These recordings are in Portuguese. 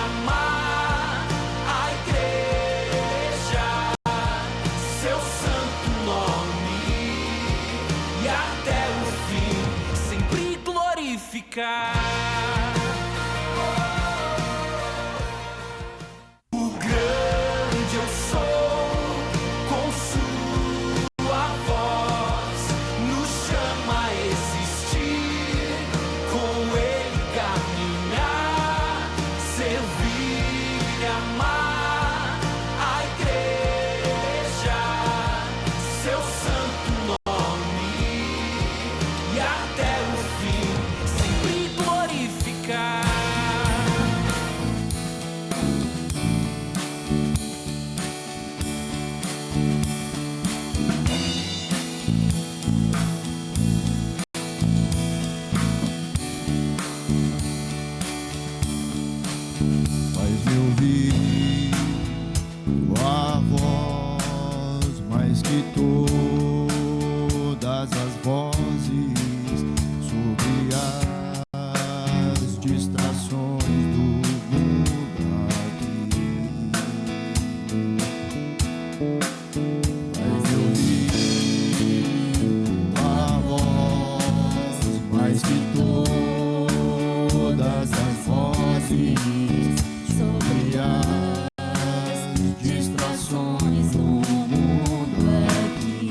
amar a igreja, seu santo nome, e até o fim sempre glorificar. O grande eu sou, com sua voz, nos chama a existir, com ele caminhar, servir e amar a igreja, seu santo nome, e até o fim sempre glorificar. Faz-me ouvir tua voz mais que todas as vozes, sobre as distrações do mundo aqui. Faz-me ouvir tua voz mais que todas as vozes, sobre as distrações do mundo aqui.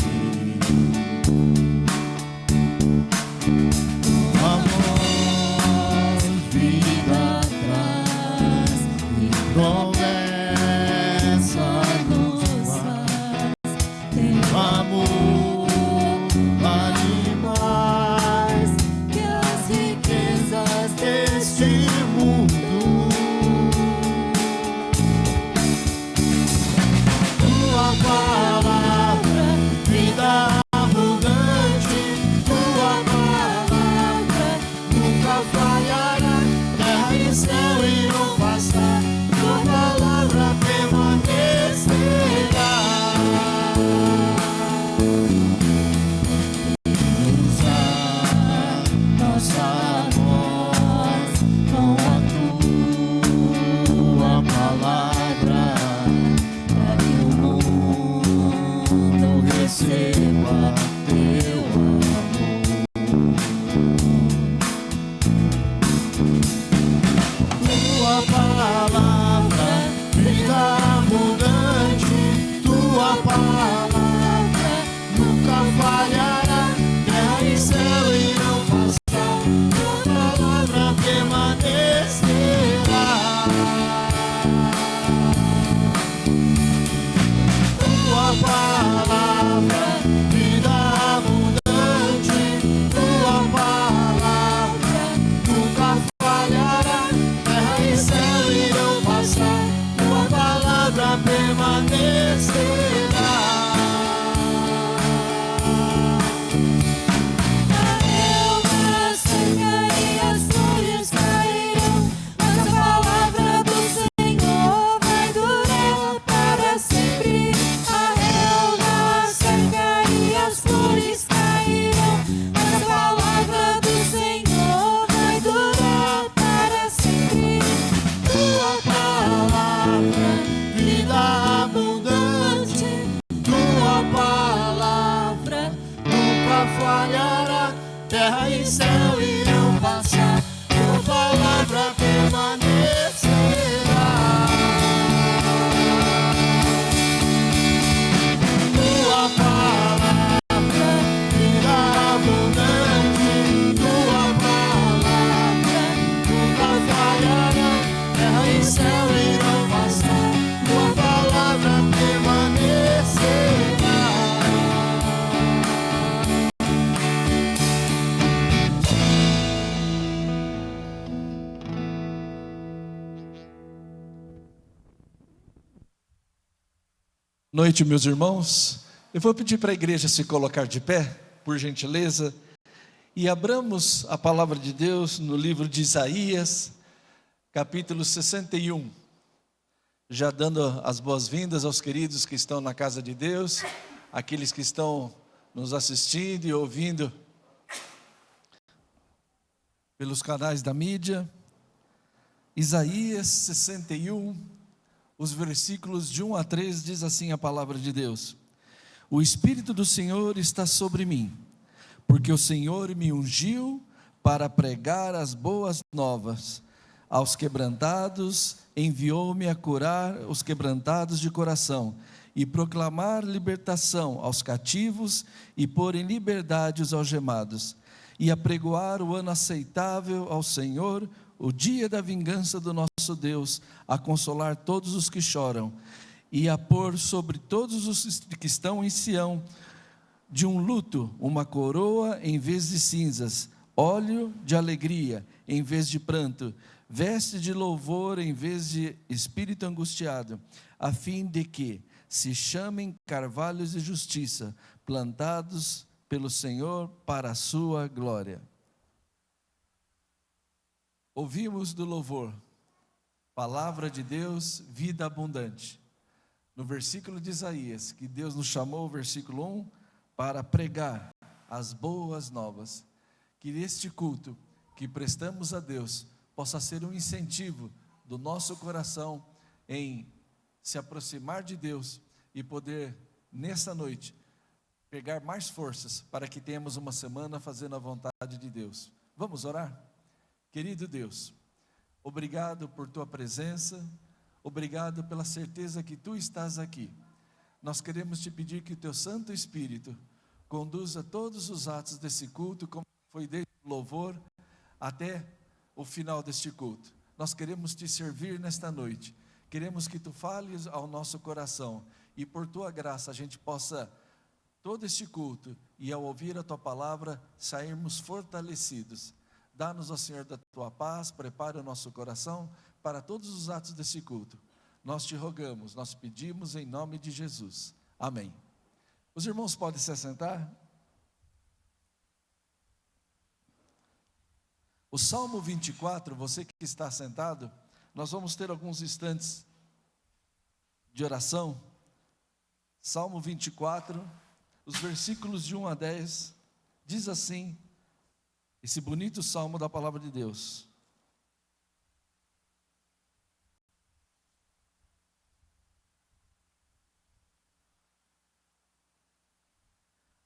Tua voz, vida traz e promessa nos faz. Teu amor vale mais que as riquezas deste mundo. Tua palavra, vida abundante, tua palavra nunca falhará. Terra e céu irão passar, tua palavra permanecerá. Usa nossa voz com a tua palavra, para que o mundo receba teu amor. Tua palavra, vida abundante, tua palavra nunca falhará. Terra e céu irão passar, tua palavra permanecerá. Tua palavra, vida abundante, tua palavra nunca falhará. Terra e céu irão passar, tua palavra permanecerá. A relva seca e as flores cairão, mas a palavra do Senhor vai durar para sempre. A relva seca e as flores cairão, mas a palavra do Senhor vai durar para sempre. Tua palavra, vida abundante, tua palavra nunca falhará. Terra e céu irão passar, tua palavra permanecerá. Tua palavra, vida abundante, tua palavra nunca falhará. Terra e céu irão passar, tua palavra permanecerá. Noite, meus irmãos. Eu vou pedir para a igreja se colocar de pé, por gentileza, e abramos a palavra de Deus no livro de Isaías, capítulo 61. Já dando as boas-vindas aos queridos que estão na casa de Deus, aqueles que estão nos assistindo e ouvindo pelos canais da mídia. Isaías 61, os versículos de 1 a 3, diz assim a palavra de Deus: O Espírito do Senhor está sobre mim, porque o Senhor me ungiu para pregar as boas novas aos quebrantados, enviou-me a curar os quebrantados de coração, e proclamar libertação aos cativos, e pôr em liberdade os algemados, e apregoar o ano aceitável ao Senhor, o dia da vingança do nosso Deus, a consolar todos os que choram, e a pôr sobre todos os que estão em Sião, de um luto, uma coroa em vez de cinzas, óleo de alegria em vez de pranto, veste de louvor em vez de espírito angustiado, a fim de que se chamem carvalhos de justiça, plantados pelo Senhor para a sua glória. Ouvimos do louvor, palavra de Deus, vida abundante. No versículo de Isaías, que Deus nos chamou, versículo 1, para pregar as boas novas. Que este culto que prestamos a Deus possa ser um incentivo do nosso coração em se aproximar de Deus e poder, nessa noite, pegar mais forças para que tenhamos uma semana fazendo a vontade de Deus. Vamos orar? Querido Deus, obrigado por tua presença, obrigado pela certeza que tu estás aqui. Nós queremos te pedir que o teu Santo Espírito conduza todos os atos desse culto, como foi desde o louvor até o final deste culto. Nós queremos te servir nesta noite, queremos que tu fales ao nosso coração, e por tua graça a gente possa, todo este culto, e ao ouvir a tua palavra, sairmos fortalecidos. Dá-nos, ó Senhor, da tua paz, prepara o nosso coração para todos os atos desse culto. Nós te rogamos, nós pedimos em nome de Jesus. Amém. Os irmãos podem se assentar? O Salmo 24, você que está sentado, nós vamos ter alguns instantes de oração. Salmo 24, os versículos de 1 a 10, diz assim, esse bonito salmo da palavra de Deus: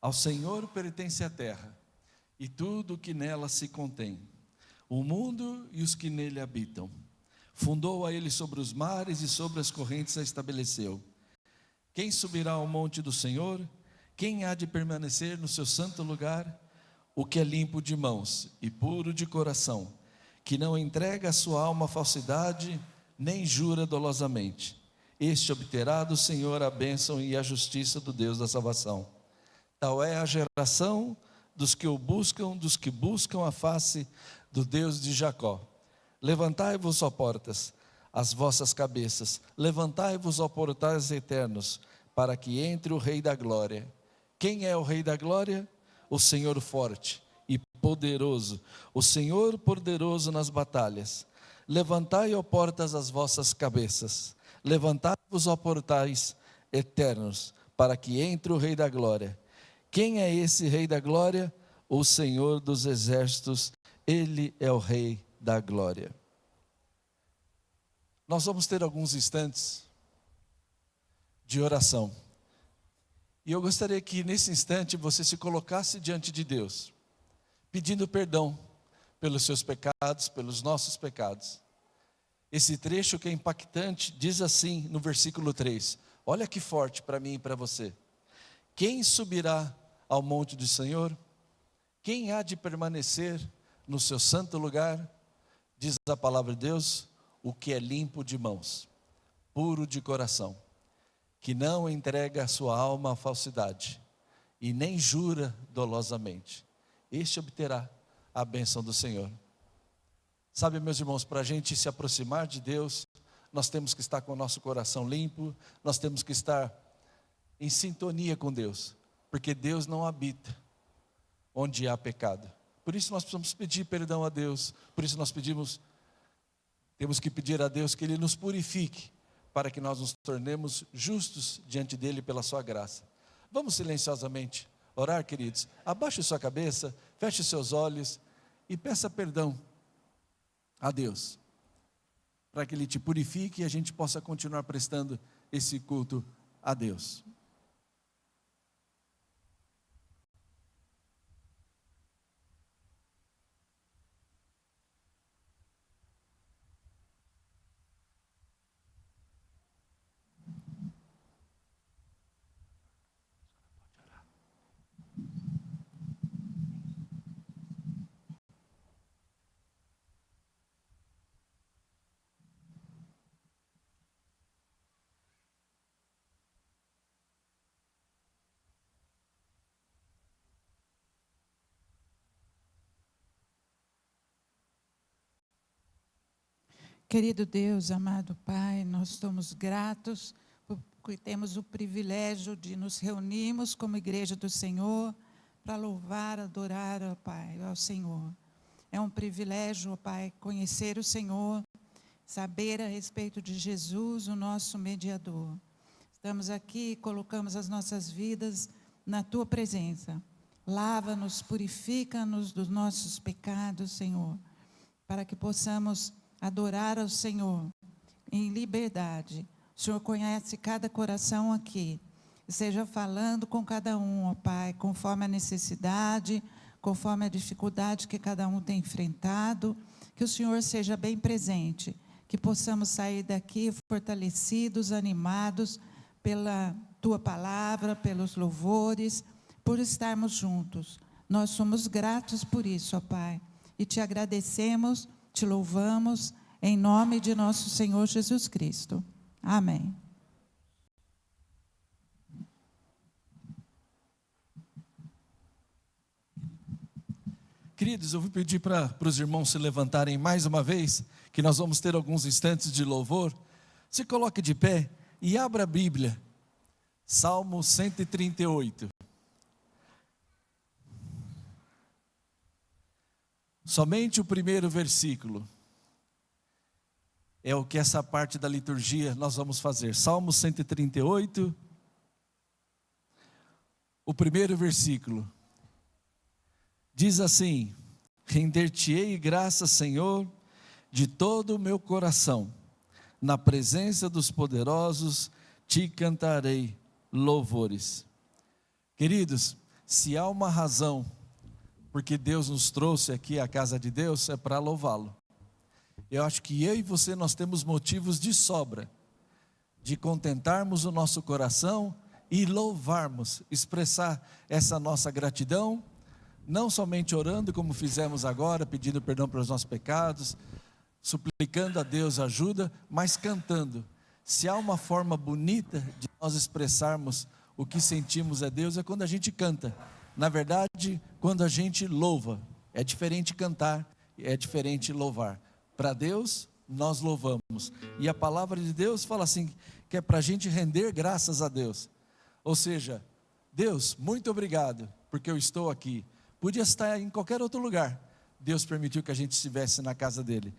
Ao Senhor pertence a terra, e tudo o que nela se contém, o mundo e os que nele habitam. Fundou a ele sobre os mares e sobre as correntes a estabeleceu. Quem subirá ao monte do Senhor? Quem há de permanecer no seu santo lugar? O que é limpo de mãos e puro de coração, que não entrega a sua alma à falsidade, nem jura dolosamente. Este obterá do Senhor a bênção e a justiça do Deus da salvação. Tal é a geração dos que o buscam, dos que buscam a face do Deus de Jacó. Levantai-vos, ó portas, as vossas cabeças, levantai-vos, ó portais eternos, para que entre o Rei da Glória. Quem é o Rei da Glória? O Senhor forte e poderoso, o Senhor poderoso nas batalhas. Levantai, ó portas, as vossas cabeças, levantai-vos, ó portais eternos, para que entre o Rei da Glória. Quem é esse Rei da Glória? O Senhor dos exércitos, Ele é o Rei da Glória. Nós vamos ter alguns instantes de oração. E eu gostaria que nesse instante você se colocasse diante de Deus, pedindo perdão pelos seus pecados, pelos nossos pecados. Esse trecho que é impactante diz assim no versículo 3, olha que forte para mim e para você. Quem subirá ao monte do Senhor? Quem há de permanecer no seu santo lugar? Diz a palavra de Deus, o que é limpo de mãos, puro de coração, que não entrega a sua alma à falsidade, e nem jura dolosamente. Este obterá a bênção do Senhor. Sabe, meus irmãos, para a gente se aproximar de Deus, nós temos que estar com o nosso coração limpo, nós temos que estar em sintonia com Deus, porque Deus não habita onde há pecado. Por isso nós precisamos pedir perdão a Deus, por isso nós temos que pedir a Deus que Ele nos purifique, para que nós nos tornemos justos diante dEle pela sua graça. Vamos silenciosamente orar, queridos. Abaixe sua cabeça, feche seus olhos e peça perdão a Deus. para que Ele te purifique e a gente possa continuar prestando esse culto a Deus. Querido Deus, amado Pai, nós estamos gratos porque temos o privilégio de nos reunirmos como igreja do Senhor para louvar, adorar, ó Pai, ao Senhor. É um privilégio, ó Pai, conhecer o Senhor, saber a respeito de Jesus, o nosso mediador. Estamos aqui e colocamos as nossas vidas na Tua presença. Lava-nos, purifica-nos dos nossos pecados, Senhor, para que possamos adorar ao Senhor em liberdade. O Senhor conhece cada coração aqui. Esteja falando com cada um, ó Pai, conforme a necessidade, conforme a dificuldade que cada um tem enfrentado. Que o Senhor seja bem presente. Que possamos sair daqui fortalecidos, animados pela Tua palavra, pelos louvores, por estarmos juntos. Nós somos gratos por isso, ó Pai. E te agradecemos, te louvamos, em nome de nosso Senhor Jesus Cristo. Amém. Queridos, eu vou pedir para os irmãos se levantarem mais uma vez, que nós vamos ter alguns instantes de louvor. Se coloque de pé e abra a Bíblia. Salmo 138. Somente o primeiro versículo é o que essa parte da liturgia nós vamos fazer. Salmo 138, o primeiro versículo. Diz assim: render-te-ei graças, Senhor, de todo o meu coração. Na presença dos poderosos te cantarei louvores. Queridos, se há uma razão porque Deus nos trouxe aqui à casa de Deus, é para louvá-lo. Eu acho que eu e você, nós temos motivos de sobra, de contentarmos o nosso coração e louvarmos, expressar essa nossa gratidão, não somente orando como fizemos agora, pedindo perdão pelos nossos pecados, suplicando a Deus ajuda, mas cantando. Se há uma forma bonita de nós expressarmos o que sentimos a Deus, é quando a gente canta. Na verdade, quando a gente louva, é diferente cantar, é diferente louvar. Para Deus, nós louvamos. E a palavra de Deus fala assim, que é para a gente render graças a Deus. Ou seja, Deus, muito obrigado, porque eu estou aqui. Podia estar em qualquer outro lugar. Deus permitiu que a gente estivesse na casa dele.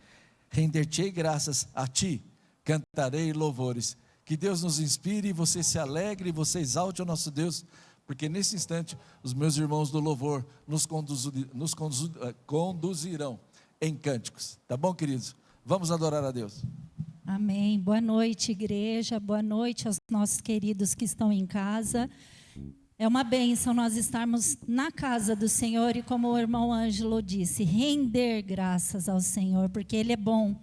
Render-te-ei graças a ti, cantarei louvores. Que Deus nos inspire e você se alegre e você exalte o nosso Deus, porque nesse instante os meus irmãos do louvor nos conduzirão em cânticos. Tá bom, queridos? Vamos adorar a Deus. Amém. Boa noite, igreja. Boa noite aos nossos queridos que estão em casa. É uma bênção nós estarmos na casa do Senhor e, como o irmão Ângelo disse, render graças ao Senhor, porque Ele é bom.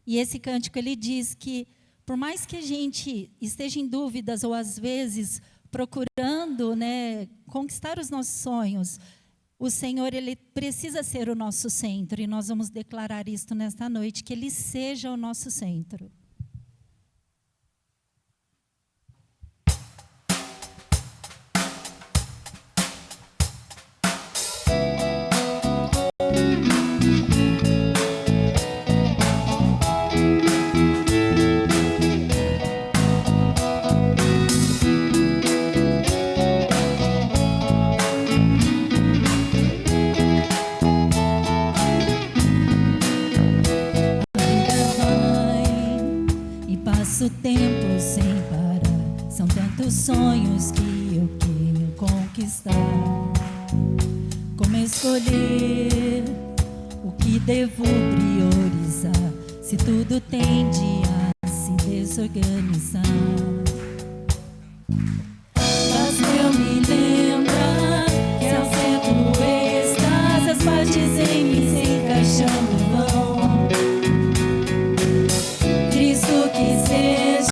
E esse cântico, ele diz que, por mais que a gente esteja em dúvidas ou às vezes procurando, conquistar os nossos sonhos, o Senhor, Ele precisa ser o nosso centro, e nós vamos declarar isto nesta noite, que Ele seja o nosso centro. O tempo sem parar, são tantos sonhos que eu quero conquistar. Como escolher o que devo priorizar, se tudo tende a se desorganizar. Mas eu me lembro que ao centro do êxtase as partes em mim se encaixando vão. Cristo que sejas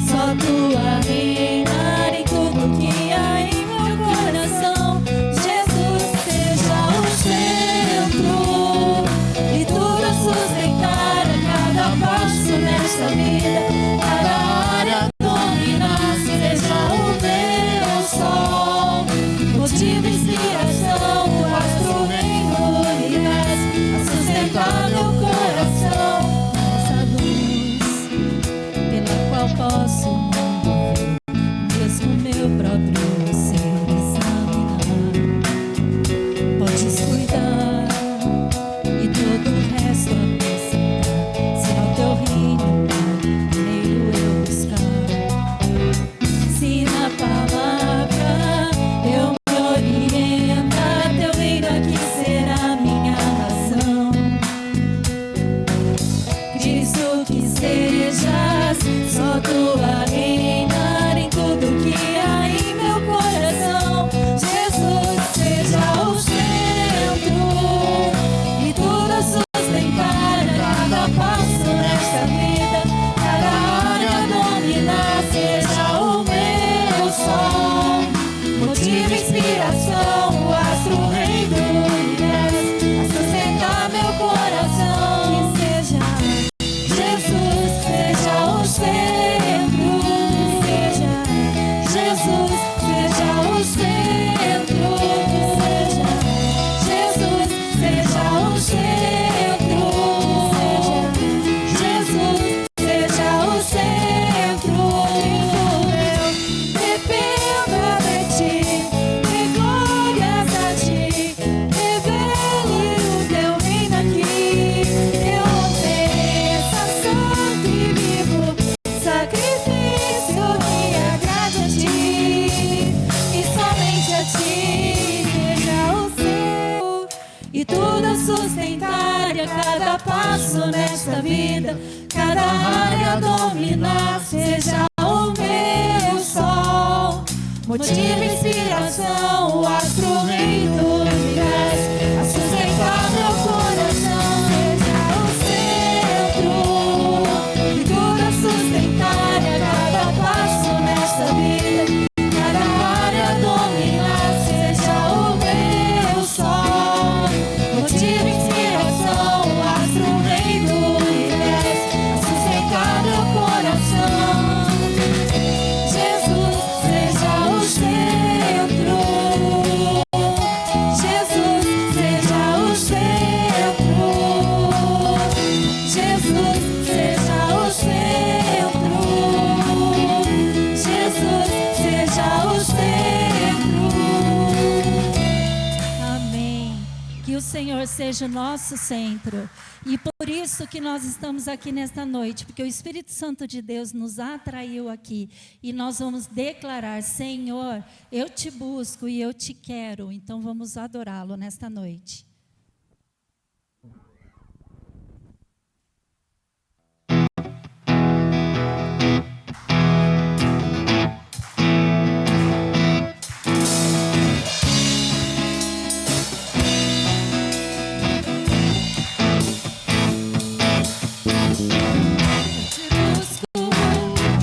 só tua reinar em tudo que há em meu coração. Jesus seja o centro e tudo sustentar a cada passo nesta vida, cada área dominar. Seja o meu sol, motivo, inspiração, o astro reino do universo, a sustentar meu coração. Essa luz pela qual posso o mundo ver, mesmo meu próprio ser examinar. Podes cuidar e todo o resto acrescentar, se ao teu reino primeiro eu buscar. Se na palavra eu me orientar, teu reino aqui será minha razão. Cristo que sejas só tua reinar em tudo que há em meu coração. Jesus seja o centro e tudo sustentar a cada passo nesta vida, cada área dominar. Seja o meu sol, motivo, inspiração, o astro rei do universo, a sustentar meu coração. Que seja Jesus, seja o centro, seja Jesus, seja o centro, seja Jesus, seja o centro, seja Jesus, seja o centro. Eu dependo de ti, e glórias a ti, revele o teu reino aqui. Eu ofereça santo e vivo sacrifício que agrade a ti, e somente a ti seja o céu e tudo a sustentar e a cada passo nesta vida, cada área dominar. Seja o meu sol, motivo, inspiração, o astro rei do universo, a sustentar meu coração. Seja o centro e tudo a sustentar e a cada passo nesta vida, cada área dominar. Seja o meu sol, motivo, inspiração, o astro rei do universo, a sustentar meu coração. Jesus seja o centro, Jesus seja o centro, Jesus seja o centro, Jesus seja o centro. Amém. Que o Senhor seja o nosso centro. E por isso que nós estamos aqui nesta noite, porque o Espírito Santo de Deus nos atraiu aqui. E nós vamos declarar: Senhor, eu te busco e eu te quero. Então vamos adorá-lo nesta noite.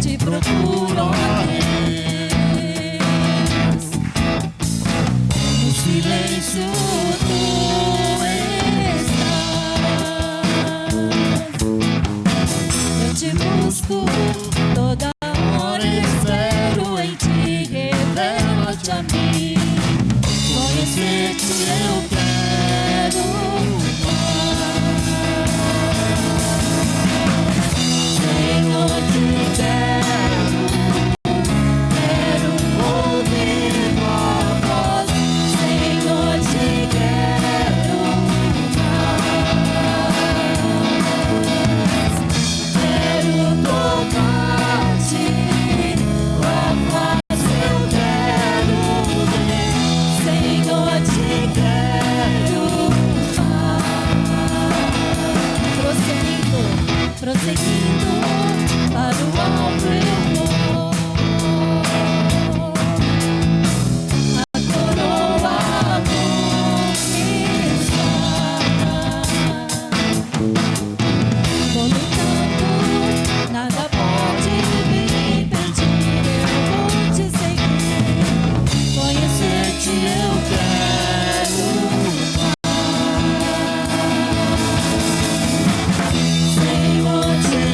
Te procuro, ó Deus, no silêncio tu estás. Eu te busco toda hora, espero em ti, revela-te a mim. Conhecer-te eu quero mais. Senhor, te quero ouvir tua voz. Senhor, te quero mais. Quero tocar seguindo, para o alto eu vou. A coroa conquistada. Vou lutando, nada pode me impedir. Eu vou te seguir, conhecer-te eu quero mais. Senhor, te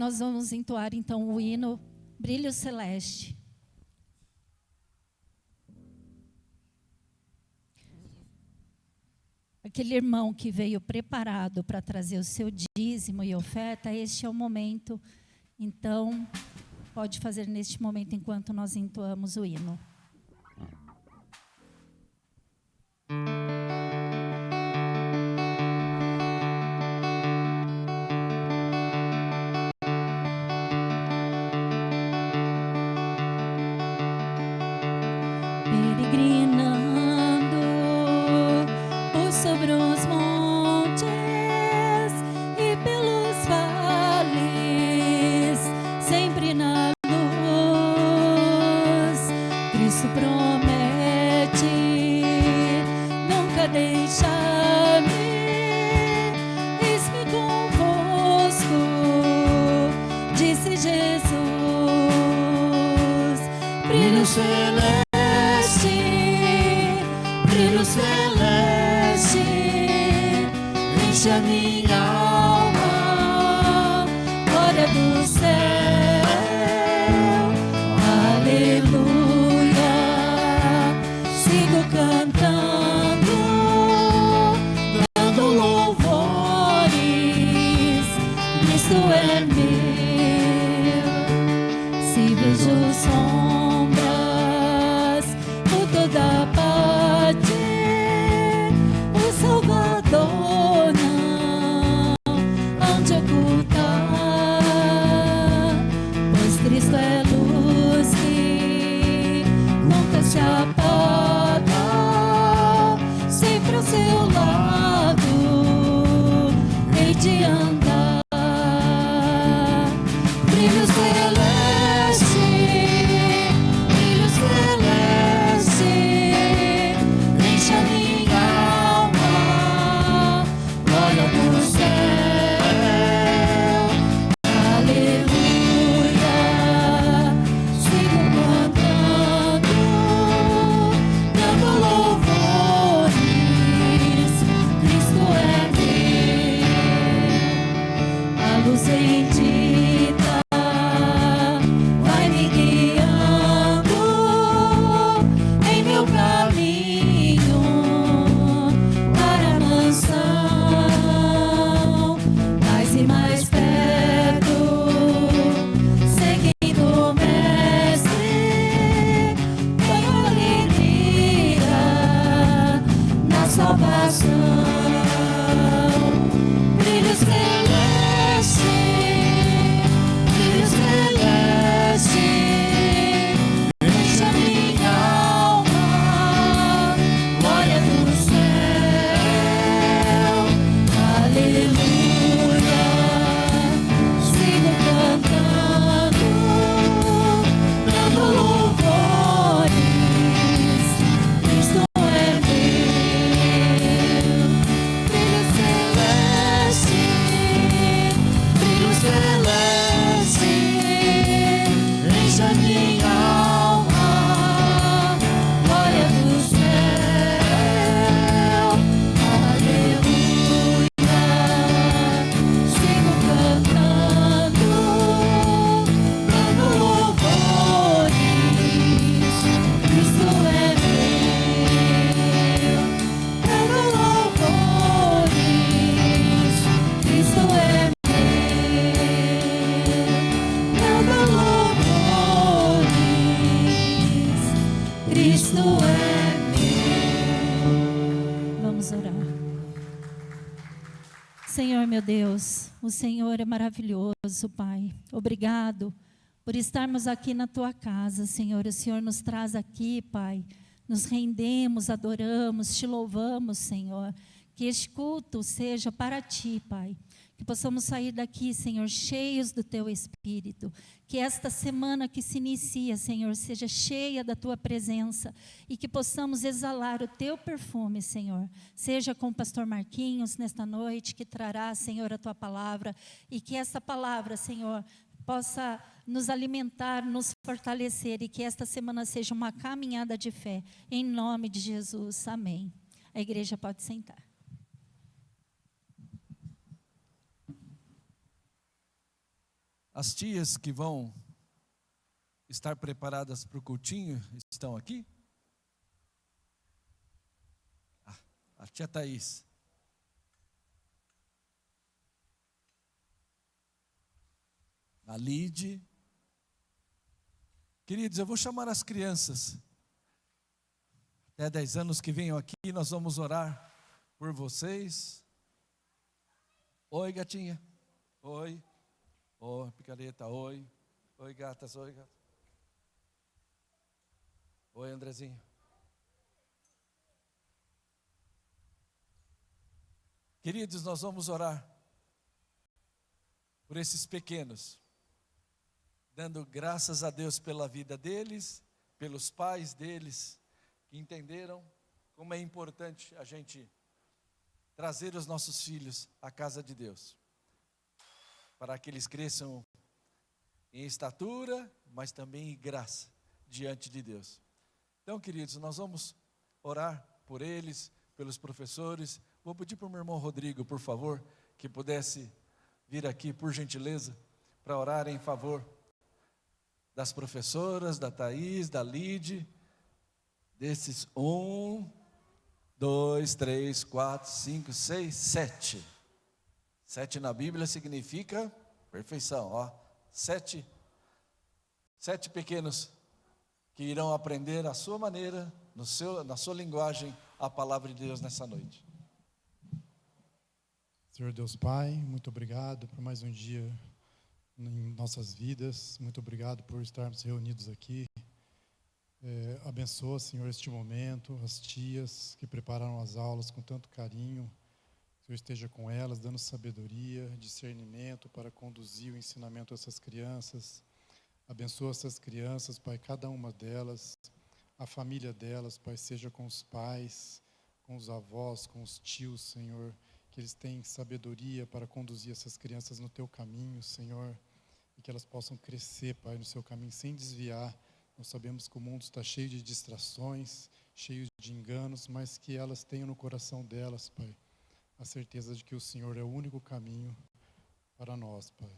nós vamos entoar então o hino Brilho Celeste. Aquele irmão que veio preparado para trazer o seu dízimo e oferta, este é o momento. Então, pode fazer neste momento enquanto nós entoamos o hino. Peregrinando por sobre os montes e pelos vales, sempre na luz, Cristo promete nunca deixar-me, eis-me convosco, disse Jesus. Brilho celeste, brilho celeste, enche a minha alma, glória do céu, aleluia, sigo cantando, dando louvores, Cristo é meu. Se vejo sombras por toda parte, o Salvador não há de ocultar, pois Cristo é luz que nunca se apaga, sempre ao seu lado hei de andar. Brilho celeste, brilho celeste, enche a minha alma, glória do céu, aleluia, sigo cantando, dando louvores, Cristo é meu. A luz bendita vai me guiando em meu caminho para a mansão, mais e mais perto, seguindo o Mestre, tenho alegria na salvação. Brilho celeste, brilho celeste, enche a minha alma, glória do céu, aleluia, sigo cantando, dando louvores, Cristo é meu. Brilho celeste, brilho celeste, enche a minha alma, glória do céu, aleluia, sigo cantando, dando louvores, Cristo é meu, dando louvores, Cristo é meu, dando louvores, Cristo é meu. Vamos orar. Senhor meu Deus, o Senhor é maravilhoso, Pai. Obrigado por estarmos aqui na Tua casa, Senhor. O Senhor nos traz aqui, Pai. Nos rendemos, adoramos, Te louvamos, Senhor. Que este culto seja para Ti, Pai. Que possamos sair daqui, Senhor, cheios do Teu Espírito. Que esta semana que se inicia, Senhor, seja cheia da Tua presença. E que possamos exalar o Teu perfume, Senhor. Seja com o pastor Marquinhos nesta noite, que trará, Senhor, a Tua palavra. E que essa palavra, Senhor, possa nos alimentar, nos fortalecer. E que esta semana seja uma caminhada de fé. Em nome de Jesus, amém. A igreja pode sentar. As tias que vão estar preparadas para o cultinho estão aqui? A tia Thaís. A Lide. Queridos, eu vou chamar as crianças. Até 10 anos que venham aqui, nós vamos orar por vocês. Oi, gatinha. Oi. Oi, picareta. Oi. Oi, gatas. Oi, gatas. Oi, Andrezinho. Queridos, nós vamos orar por esses pequenos, dando graças a Deus pela vida deles, pelos pais deles, que entenderam como é importante a gente trazer os nossos filhos à casa de Deus, para que eles cresçam em estatura, mas também em graça diante de Deus. Então, queridos, nós vamos orar por eles, pelos professores. Vou pedir para o meu irmão Rodrigo, por favor, que pudesse vir aqui, por gentileza, para orar em favor das professoras, da Thaís, da Lide, desses 1, 2, 3, 4, 5, 6, 7. 7 na Bíblia significa perfeição, ó. 7 pequenos que irão aprender à sua maneira, na sua linguagem, a palavra de Deus nessa noite. Senhor Deus Pai, muito obrigado por mais um dia em nossas vidas. Muito obrigado por estarmos reunidos aqui. Abençoa, Senhor, este momento, as tias que prepararam as aulas com tanto carinho. Que o Senhor esteja com elas, dando sabedoria, discernimento para conduzir o ensinamento a essas crianças. Abençoa essas crianças, Pai, cada uma delas, a família delas, Pai, seja com os pais, com os avós, com os tios, Senhor, que eles tenham sabedoria para conduzir essas crianças no Teu caminho, Senhor, e que elas possam crescer, Pai, no Seu caminho sem desviar. Nós sabemos que o mundo está cheio de distrações, cheio de enganos, mas que elas tenham no coração delas, Pai, a certeza de que o Senhor é o único caminho para nós, Pai.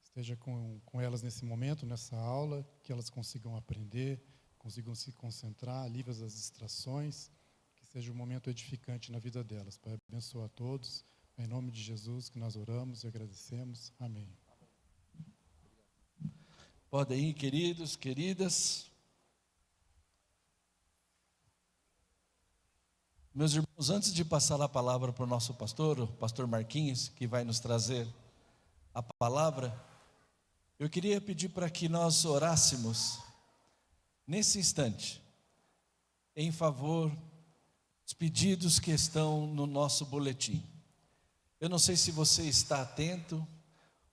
Esteja com elas nesse momento, nessa aula, que elas consigam aprender, consigam se concentrar, livres das distrações, que seja um momento edificante na vida delas. Pai, abençoa a todos, em nome de Jesus que nós oramos e agradecemos. Amém. Podem ir, queridos, queridas. Meus irmãos, antes de passar a palavra para o nosso pastor, o pastor Marquinhos, que vai nos trazer a palavra, eu queria pedir para que nós orássemos, nesse instante, em favor dos pedidos que estão no nosso boletim. Eu não sei se você está atento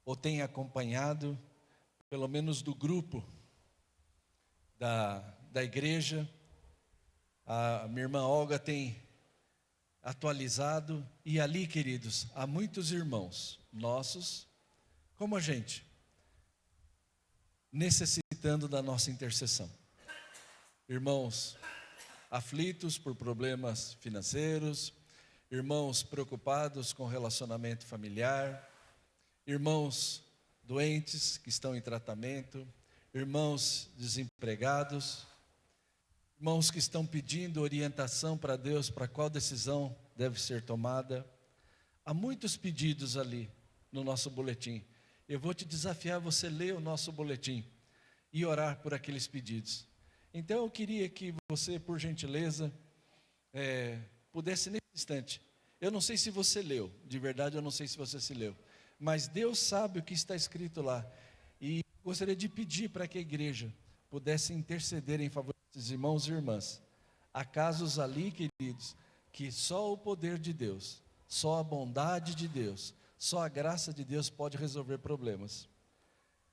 ou tem acompanhado, pelo menos do grupo da igreja. A minha irmã Olga tem atualizado, e ali, queridos, há muitos irmãos nossos, como a gente, necessitando da nossa intercessão. Irmãos aflitos por problemas financeiros, irmãos preocupados com relacionamento familiar, irmãos doentes que estão em tratamento, irmãos desempregados, irmãos que estão pedindo orientação para Deus, para qual decisão deve ser tomada. Há muitos pedidos ali no nosso boletim. Eu vou te desafiar a você ler o nosso boletim e orar por aqueles pedidos. Então eu queria que você, por gentileza, pudesse nesse instante. Eu não sei se você leu, de verdade eu não sei se você se leu, mas Deus sabe o que está escrito lá. E gostaria de pedir para que a igreja pudesse interceder em favor desses irmãos e irmãs. Há casos ali, queridos, que só o poder de Deus, só a bondade de Deus, só a graça de Deus pode resolver problemas.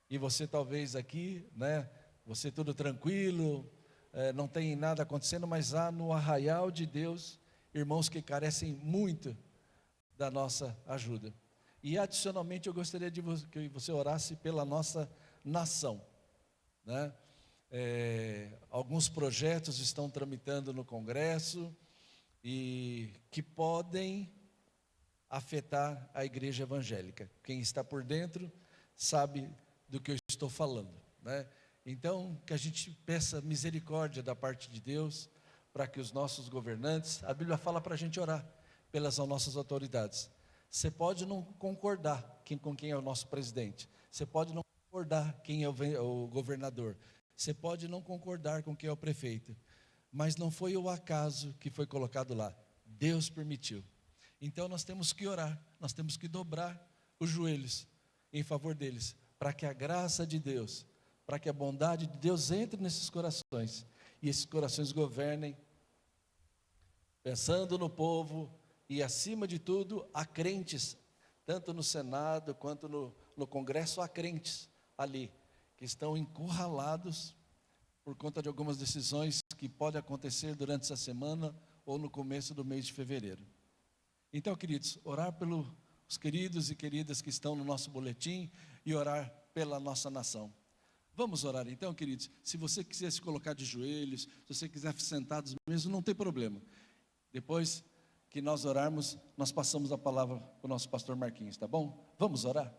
E você talvez aqui, né, você tudo tranquilo, não tem nada acontecendo, mas há no arraial de Deus, irmãos que carecem muito da nossa ajuda. E adicionalmente eu gostaria de que você orasse pela nossa nação, né? Alguns projetos estão tramitando no Congresso e que podem afetar a igreja evangélica. Quem está por dentro sabe do que eu estou falando, né? Então, que a gente peça misericórdia da parte de Deus, para que os nossos governantes, a Bíblia fala para a gente orar pelas nossas autoridades. Você pode não concordar com quem é o nosso presidente, você pode não concordar quem é o governador, você pode não concordar com quem é o prefeito, mas não foi o acaso que foi colocado lá, Deus permitiu. Então nós temos que orar, nós temos que dobrar os joelhos em favor deles, para que a graça de Deus, para que a bondade de Deus entre nesses corações, e esses corações governem, pensando no povo, e acima de tudo, há crentes, tanto no Senado, quanto no Congresso, há crentes ali, que estão encurralados, por conta de algumas decisões que podem acontecer durante essa semana, ou no começo do mês de fevereiro. Então, queridos, orar pelos queridos e queridas que estão no nosso boletim, e orar pela nossa nação. Vamos orar então, queridos. Se você quiser se colocar de joelhos, se você quiser sentados mesmo, não tem problema. Depois que nós orarmos, nós passamos a palavra para o nosso pastor Marquinhos, tá bom? Vamos orar?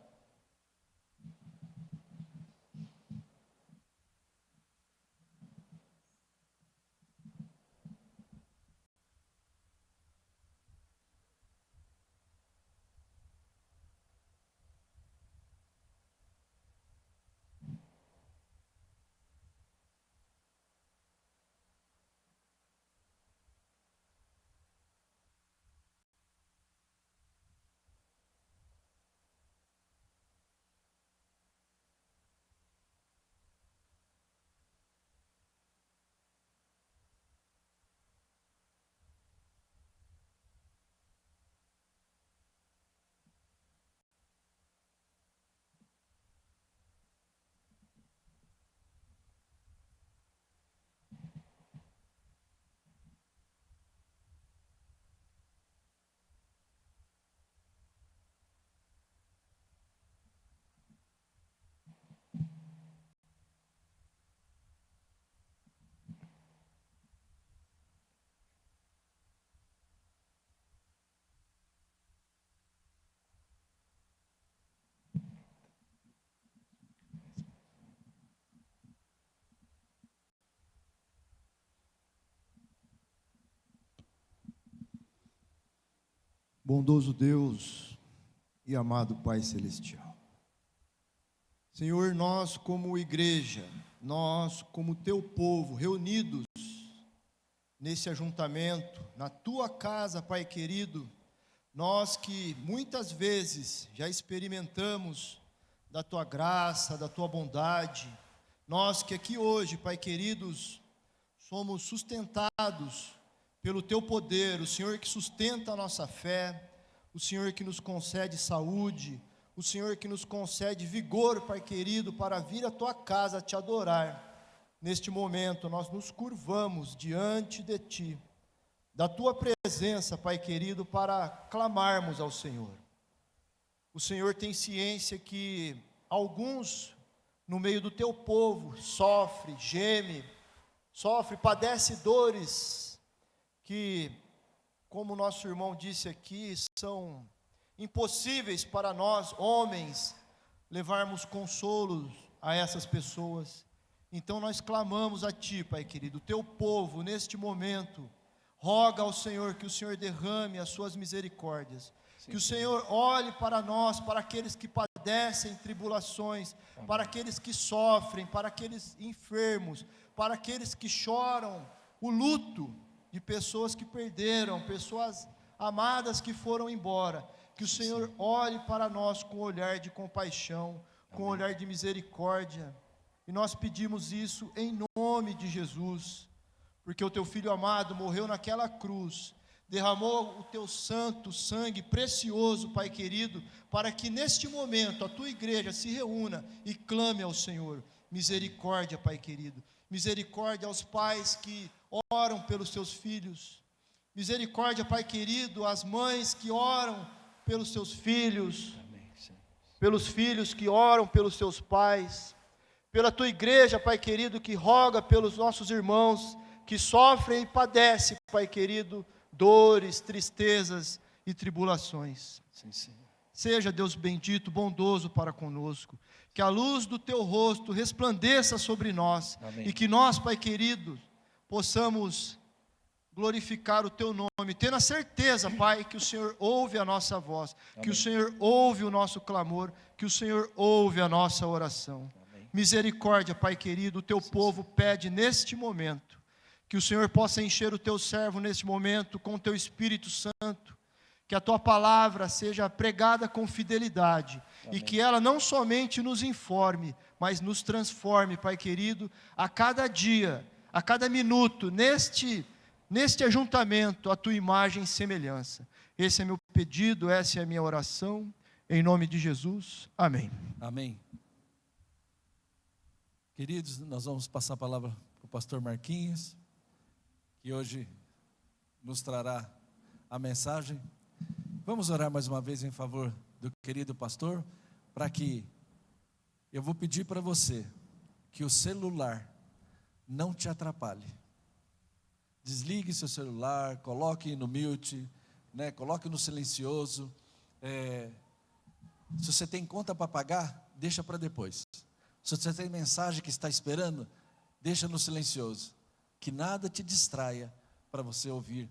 Bondoso Deus e amado Pai Celestial, Senhor, nós como igreja, nós como teu povo, reunidos nesse ajuntamento, na tua casa, Pai querido, nós que muitas vezes já experimentamos da tua graça, da tua bondade, nós que aqui hoje, Pai queridos, somos sustentados pelo teu poder, o Senhor que sustenta a nossa fé, o Senhor que nos concede saúde, o Senhor que nos concede vigor, Pai querido, para vir à tua casa te adorar. Neste momento nós nos curvamos diante de ti, da tua presença, Pai querido, para clamarmos ao Senhor. O Senhor tem ciência que alguns no meio do teu povo sofre, geme, padece dores que, como nosso irmão disse aqui, são impossíveis para nós, homens, levarmos consolo a essas pessoas. Então nós clamamos a Ti, Pai querido, o Teu povo neste momento, roga ao Senhor que o Senhor derrame as Suas misericórdias, que o Senhor olhe para nós, para aqueles que padecem tribulações, para aqueles que sofrem, para aqueles enfermos, para aqueles que choram o luto de pessoas que perderam, pessoas amadas que foram embora, que o Senhor olhe para nós com olhar de compaixão, com olhar de misericórdia, e nós pedimos isso em nome de Jesus, porque o teu Filho amado morreu naquela cruz, derramou o teu santo sangue precioso, Pai querido, para que neste momento a tua igreja se reúna e clame ao Senhor, misericórdia, Pai querido, misericórdia aos pais que oram pelos seus filhos, misericórdia, Pai querido, às mães que oram pelos seus filhos, pelos filhos que oram pelos seus pais, pela tua igreja, Pai querido, que roga pelos nossos irmãos, que sofrem e padecem, Pai querido, dores, tristezas e tribulações. Sim, Senhor. seja, Deus bendito, bondoso para conosco. Que a luz do teu rosto resplandeça sobre nós. Amém. E que nós, Pai querido, possamos glorificar o teu nome, tendo a certeza, Pai, que o Senhor ouve a nossa voz, que o Senhor ouve o nosso clamor, que o Senhor ouve a nossa oração. Amém. Misericórdia, Pai querido, o teu povo pede neste momento, que o Senhor possa encher o teu servo neste momento com o teu Espírito Santo, que a tua palavra seja pregada com fidelidade, Amém. e que ela não somente nos informe, mas nos transforme, Pai querido, a cada dia, a cada minuto, neste ajuntamento, a tua imagem e semelhança. Esse é meu pedido, essa é a minha oração, em nome de Jesus, amém. Amém. Queridos, nós vamos passar a palavra para o pastor Marquinhos, que hoje nos trará a mensagem. Vamos orar mais uma vez em favor do querido pastor, para que eu vou pedir para você que o celular não te atrapalhe. Desligue seu celular, coloque no mute, né? Coloque no silencioso. Se você tem conta para pagar, deixa para depois. Se você tem mensagem que está esperando, deixa no silencioso. Que nada te distraia para você ouvir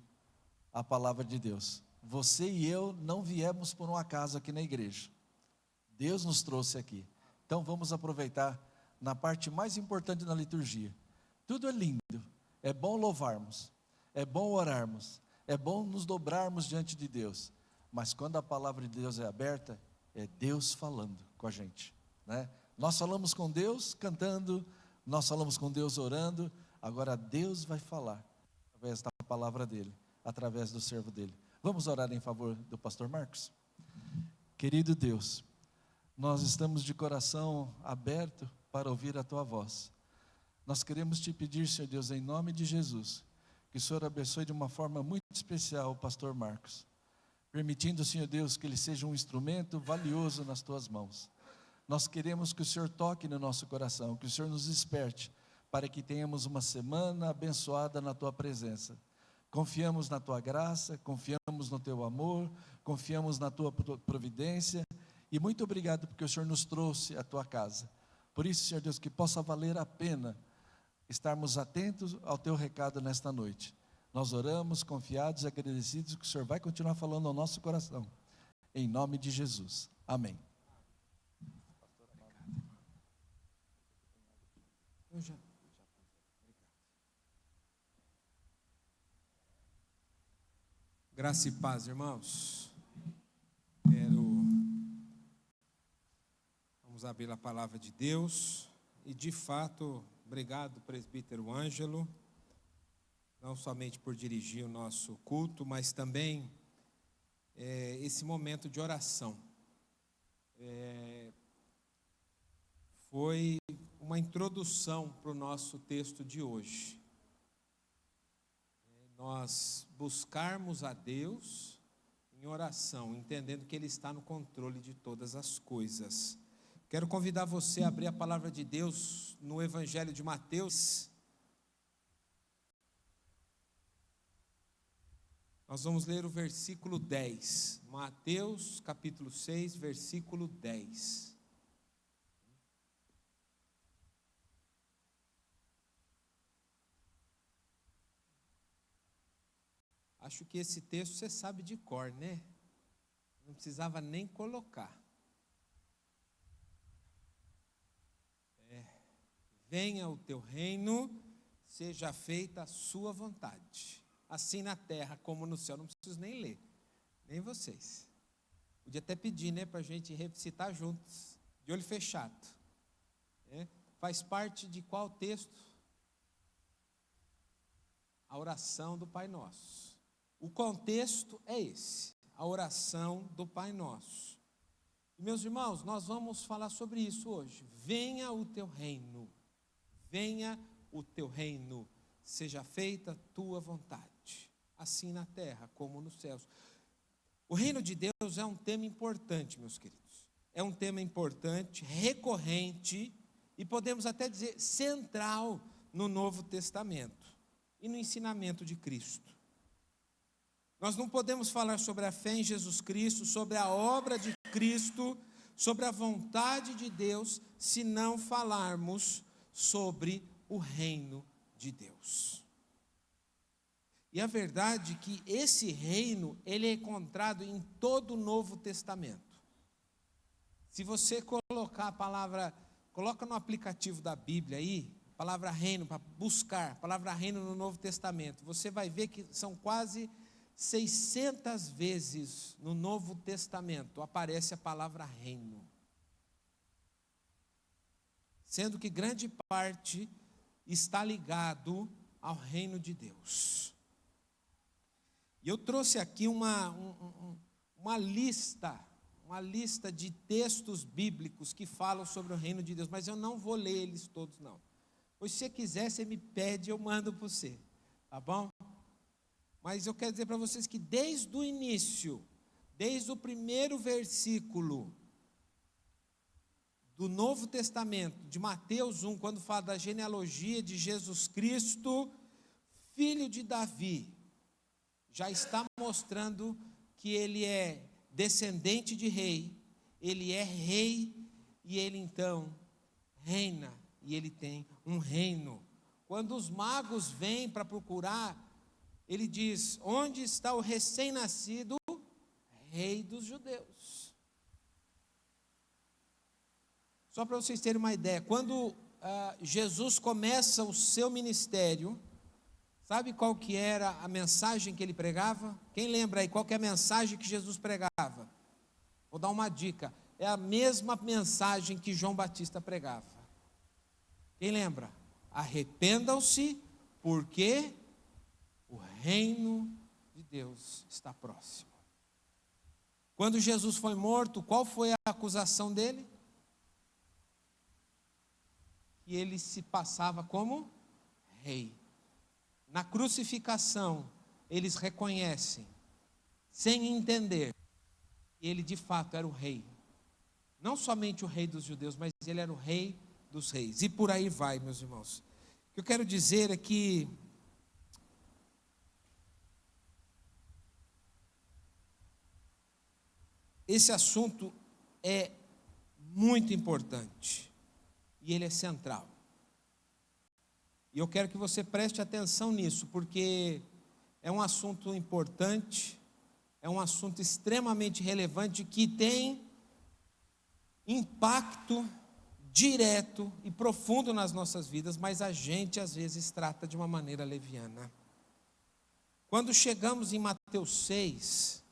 a palavra de Deus. Você e eu não viemos por um acaso aqui na igreja. Deus nos trouxe aqui. Então vamos aproveitar na parte mais importante da liturgia. Tudo é lindo. É bom louvarmos, é bom orarmos, é bom nos dobrarmos diante de Deus. Mas quando a palavra de Deus é aberta, é Deus falando com a gente, né? Nós falamos com Deus cantando, nós falamos com Deus orando. Agora Deus vai falar através da palavra dele, através do servo dele. Vamos orar em favor do pastor Marcos? Querido Deus, nós estamos de coração aberto para ouvir a tua voz. Nós queremos te pedir, Senhor Deus, em nome de Jesus, que o Senhor abençoe de uma forma muito especial o pastor Marcos, permitindo, Senhor Deus, que ele seja um instrumento valioso nas tuas mãos. Nós queremos que o Senhor toque no nosso coração, que o Senhor nos desperte, para que tenhamos uma semana abençoada na tua presença. Confiamos na tua graça, confiamos no teu amor, confiamos na tua providência, e muito obrigado porque o Senhor nos trouxe à tua casa. Por isso, Senhor Deus, que possa valer a pena estarmos atentos ao teu recado nesta noite. Nós oramos confiados e agradecidos que o Senhor vai continuar falando ao nosso coração. Em nome de Jesus. Amém. Graça e paz, irmãos. Vamos abrir a palavra de Deus. E de fato, obrigado, presbítero Ângelo, não somente por dirigir o nosso culto, mas também esse momento de oração. Foi uma introdução para o nosso texto de hoje. Nós buscarmos a Deus em oração, entendendo que Ele está no controle de todas as coisas. Quero convidar você a abrir a palavra de Deus no Evangelho de Mateus. Nós vamos ler o versículo 10. Mateus, capítulo 6, versículo 10. Acho que esse texto você sabe de cor, né? Não precisava nem colocar. Venha o teu reino, seja feita a sua vontade, assim na terra como no céu. Não preciso nem ler, nem vocês. Podia até pedir, né, para a gente recitar juntos, de olho fechado. Faz parte de qual texto? A oração do Pai Nosso. O contexto é esse, a oração do Pai Nosso. E, meus irmãos, nós vamos falar sobre isso hoje. Venha o teu reino, venha o teu reino, seja feita a tua vontade, assim na terra como nos céus. O reino de Deus é um tema importante, meus queridos. É um tema importante, recorrente, e podemos até dizer central no Novo Testamento e no ensinamento de Cristo. Nós não podemos falar sobre a fé em Jesus Cristo, sobre a obra de Cristo, sobre a vontade de Deus, se não falarmos sobre o reino de Deus. E a verdade é que esse reino, ele é encontrado em todo o Novo Testamento. Se você colocar a palavra, coloca no aplicativo da Bíblia aí, a palavra reino, para buscar a palavra reino no Novo Testamento, você vai ver que são quase 600 vezes no Novo Testamento aparece a palavra reino. Sendo que grande parte está ligado ao reino de Deus. E eu trouxe aqui uma lista de textos bíblicos que falam sobre o reino de Deus, mas eu não vou ler eles todos, não. Pois se você quiser, você me pede, eu mando para você, tá bom? Mas eu quero dizer para vocês que desde o início, desde o primeiro versículo do Novo Testamento, de Mateus 1, quando fala da genealogia de Jesus Cristo, filho de Davi, já está mostrando que ele é descendente de rei, ele é rei e ele então reina e ele tem um reino. Quando os magos vêm para procurar, ele diz: onde está o recém-nascido rei dos judeus? Só para vocês terem uma ideia, quando Jesus começa o seu ministério, sabe qual que era a mensagem que ele pregava? Quem lembra aí qual que é a mensagem que Jesus pregava? Vou dar uma dica, é a mesma mensagem que João Batista pregava. Quem lembra? Arrependam-se, porque o reino de Deus está próximo. Quando Jesus foi morto, qual foi a acusação dele? Que ele se passava como rei. Na crucificação, eles reconhecem, sem entender, que ele de fato era o rei. Não somente o rei dos judeus, mas ele era o rei dos reis. E por aí vai, meus irmãos. O que eu quero dizer é que esse assunto é muito importante e ele é central. E eu quero que você preste atenção nisso, porque é um assunto importante, é um assunto extremamente relevante que tem impacto direto e profundo nas nossas vidas, mas a gente às vezes trata de uma maneira leviana. Quando chegamos em Mateus 6,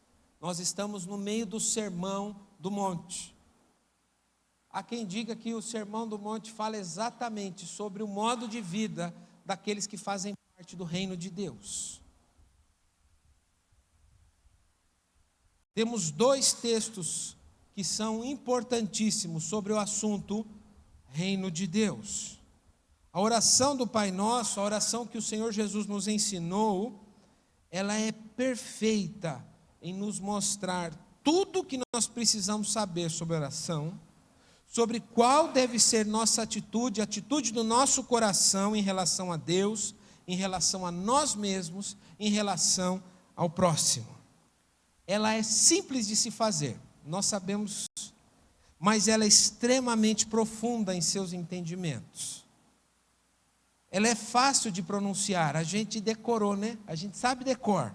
nós estamos no meio do Sermão do Monte. Há quem diga que o Sermão do Monte fala exatamente sobre o modo de vida daqueles que fazem parte do reino de Deus. Temos dois textos que são importantíssimos sobre o assunto reino de Deus. A oração do Pai Nosso, a oração que o Senhor Jesus nos ensinou, ela é perfeita em nos mostrar tudo o que nós precisamos saber sobre oração, sobre qual deve ser nossa atitude, a atitude do nosso coração em relação a Deus, em relação a nós mesmos, em relação ao próximo. Ela é simples de se fazer, nós sabemos, mas ela é extremamente profunda em seus entendimentos. Ela é fácil de pronunciar, a gente decorou, né? A gente sabe decor,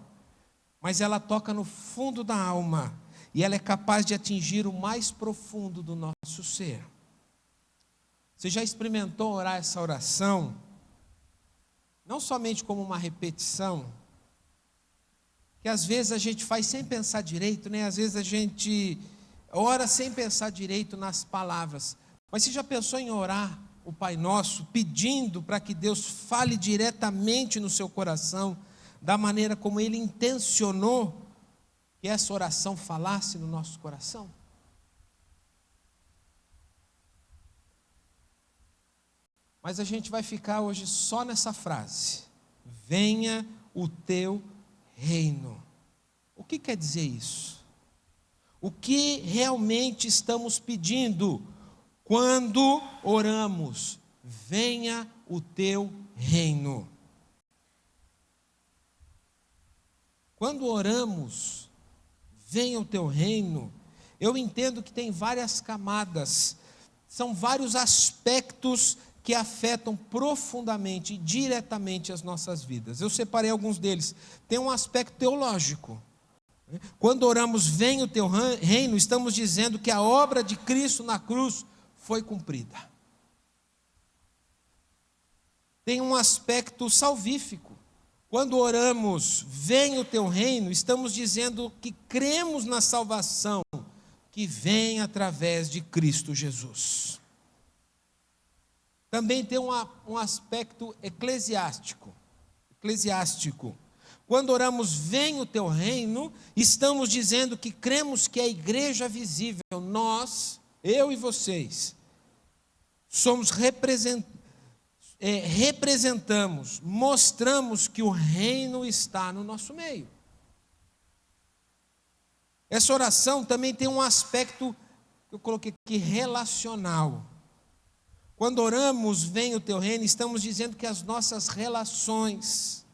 mas ela toca no fundo da alma, e ela é capaz de atingir o mais profundo do nosso ser. Você já experimentou orar essa oração? Não somente como uma repetição, que às vezes a gente faz sem pensar direito, né? Às vezes a gente ora sem pensar direito nas palavras. Mas você já pensou em orar o Pai Nosso, pedindo para que Deus fale diretamente no seu coração, da maneira como Ele intencionou que essa oração falasse no nosso coração? Mas a gente vai ficar hoje só nessa frase: venha o teu reino. O que quer dizer isso? O que realmente estamos pedindo quando oramos? Venha o teu reino. Quando oramos, venha o teu reino, eu entendo que tem várias camadas, são vários aspectos que afetam profundamente e diretamente as nossas vidas. Eu separei alguns deles. Tem um aspecto teológico. Quando oramos, venha o teu reino, estamos dizendo que a obra de Cristo na cruz foi cumprida. Tem um aspecto salvífico. Quando oramos, venha o teu reino, estamos dizendo que cremos na salvação que vem através de Cristo Jesus. Também tem um aspecto eclesiástico. Quando oramos, venha o teu reino, estamos dizendo que cremos que a igreja visível, nós, eu e vocês, somos representamos, mostramos que o reino está no nosso meio. Essa oração também tem um aspecto, que eu coloquei aqui, relacional. Quando oramos, vem o teu reino, estamos dizendo que as nossas relações,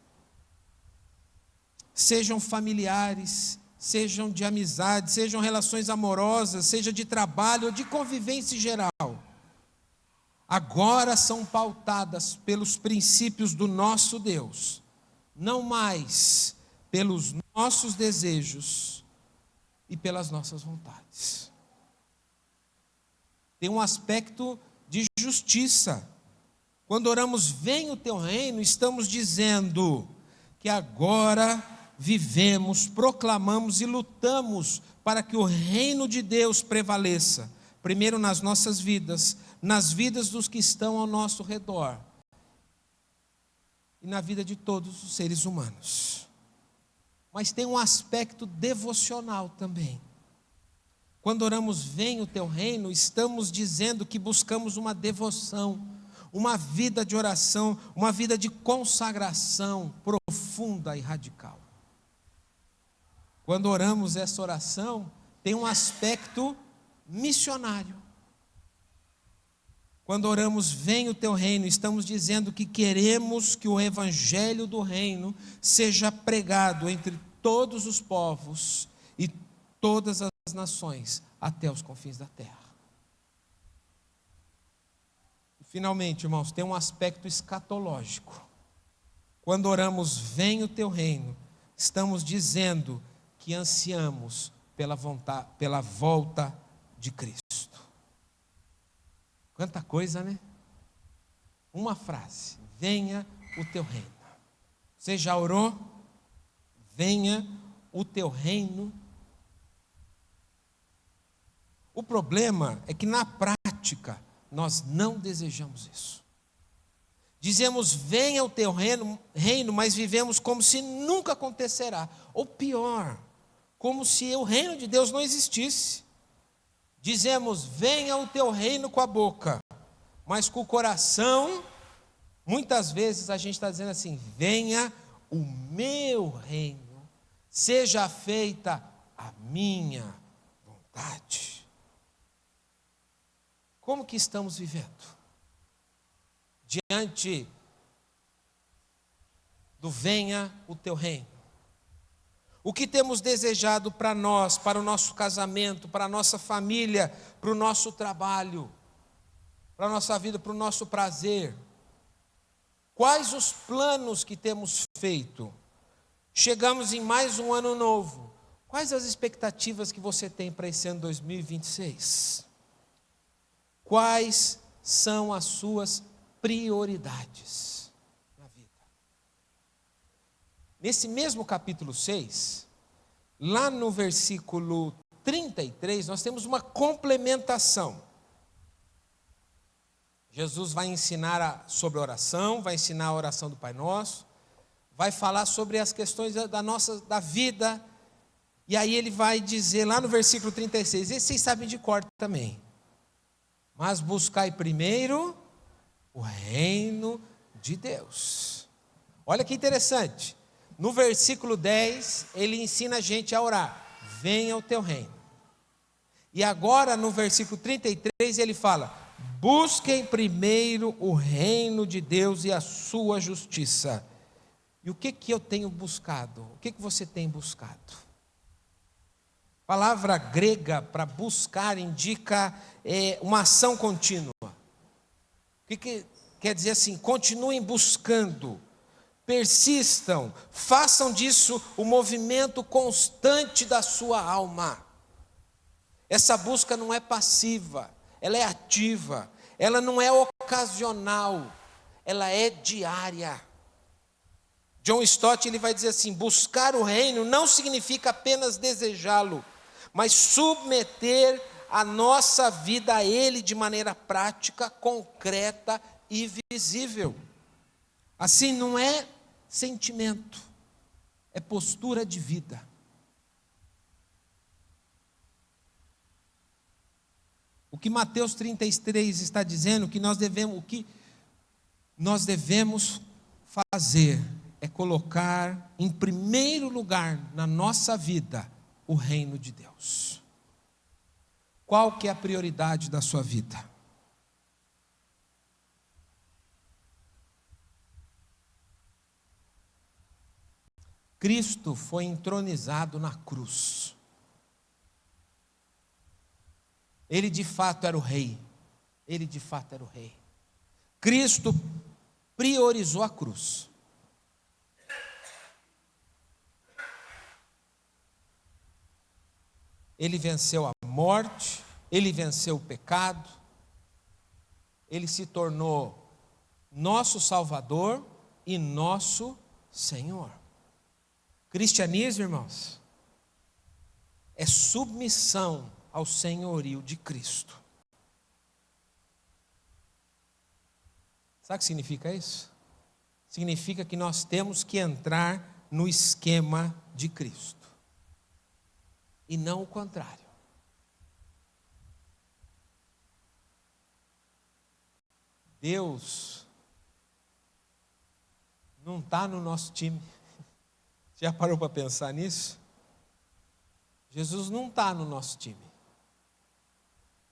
sejam familiares, sejam de amizade, sejam relações amorosas, seja de trabalho ou de convivência em geral, agora são pautadas pelos princípios do nosso Deus, não mais pelos nossos desejos e pelas nossas vontades. Tem um aspecto de justiça. Quando oramos, vem o teu reino, estamos dizendo que agora vivemos, proclamamos e lutamos para que o reino de Deus prevaleça, primeiro nas nossas vidas, nas vidas dos que estão ao nosso redor e na vida de todos os seres humanos. Mas tem um aspecto devocional também. Quando oramos, vem o teu reino, estamos dizendo que buscamos uma devoção, uma vida de oração, uma vida de consagração profunda e radical. Quando oramos essa oração, tem um aspecto missionário. Quando oramos, vem o teu reino, estamos dizendo que queremos que o evangelho do reino seja pregado entre todos os povos e todas as nações, até os confins da terra. E finalmente, irmãos, tem um aspecto escatológico. Quando oramos, vem o teu reino, estamos dizendo que ansiamos pela volta de Cristo. Quanta coisa, né? Uma frase: venha o teu reino. Você já orou? Venha o teu reino. O problema é que na prática nós não desejamos isso. Dizemos, venha o teu reino, mas vivemos como se nunca acontecerá. Ou pior, como se o reino de Deus não existisse. Dizemos, venha o teu reino com a boca, mas com o coração, muitas vezes a gente está dizendo assim, venha o meu reino, seja feita a minha vontade. Como que estamos vivendo? Diante do venha o teu reino. O que temos desejado para nós, para o nosso casamento, para a nossa família, para o nosso trabalho, para a nossa vida, para o nosso prazer? Quais os planos que temos feito? Chegamos em mais um ano novo. Quais as expectativas que você tem para esse ano 2026? Quais são as suas prioridades na vida? Nesse mesmo capítulo 6, lá no versículo 33, nós temos uma complementação. Jesus vai ensinar sobre oração, vai ensinar a oração do Pai Nosso, vai falar sobre as questões da vida, e aí ele vai dizer lá no versículo 36, esse vocês sabem de cor também, mas buscai primeiro o reino de Deus. Olha que interessante, no versículo 10, ele ensina a gente a orar, venha o teu reino. E agora no versículo 33 ele fala, busquem primeiro o reino de Deus e a sua justiça. E o que eu tenho buscado? O que você tem buscado? palavra grega para buscar indica uma ação contínua. O que quer dizer assim? Continuem buscando, persistam, façam disso o movimento constante da sua alma. Essa busca não é passiva, ela é ativa, ela não é ocasional, ela é diária. John Stott ele vai dizer assim: buscar o reino não significa apenas desejá-lo, mas submeter a nossa vida a ele de maneira prática, concreta e visível. Assim, não é sentimento, é postura de vida. O que Mateus 33 está dizendo, o que nós devemos fazer é colocar em primeiro lugar na nossa vida o reino de Deus. Qual que é a prioridade da sua vida? Cristo foi entronizado na cruz. Ele de fato era o rei. Ele de fato era o rei. Cristo priorizou a cruz. Ele venceu a morte, ele venceu o pecado, ele se tornou nosso Salvador e nosso Senhor. Cristianismo, irmãos, é submissão ao senhorio de Cristo. Sabe o que significa isso? Significa que nós temos que entrar no esquema de Cristo. E não o contrário. Deus não está no nosso time. Já parou para pensar nisso? Jesus não está no nosso time.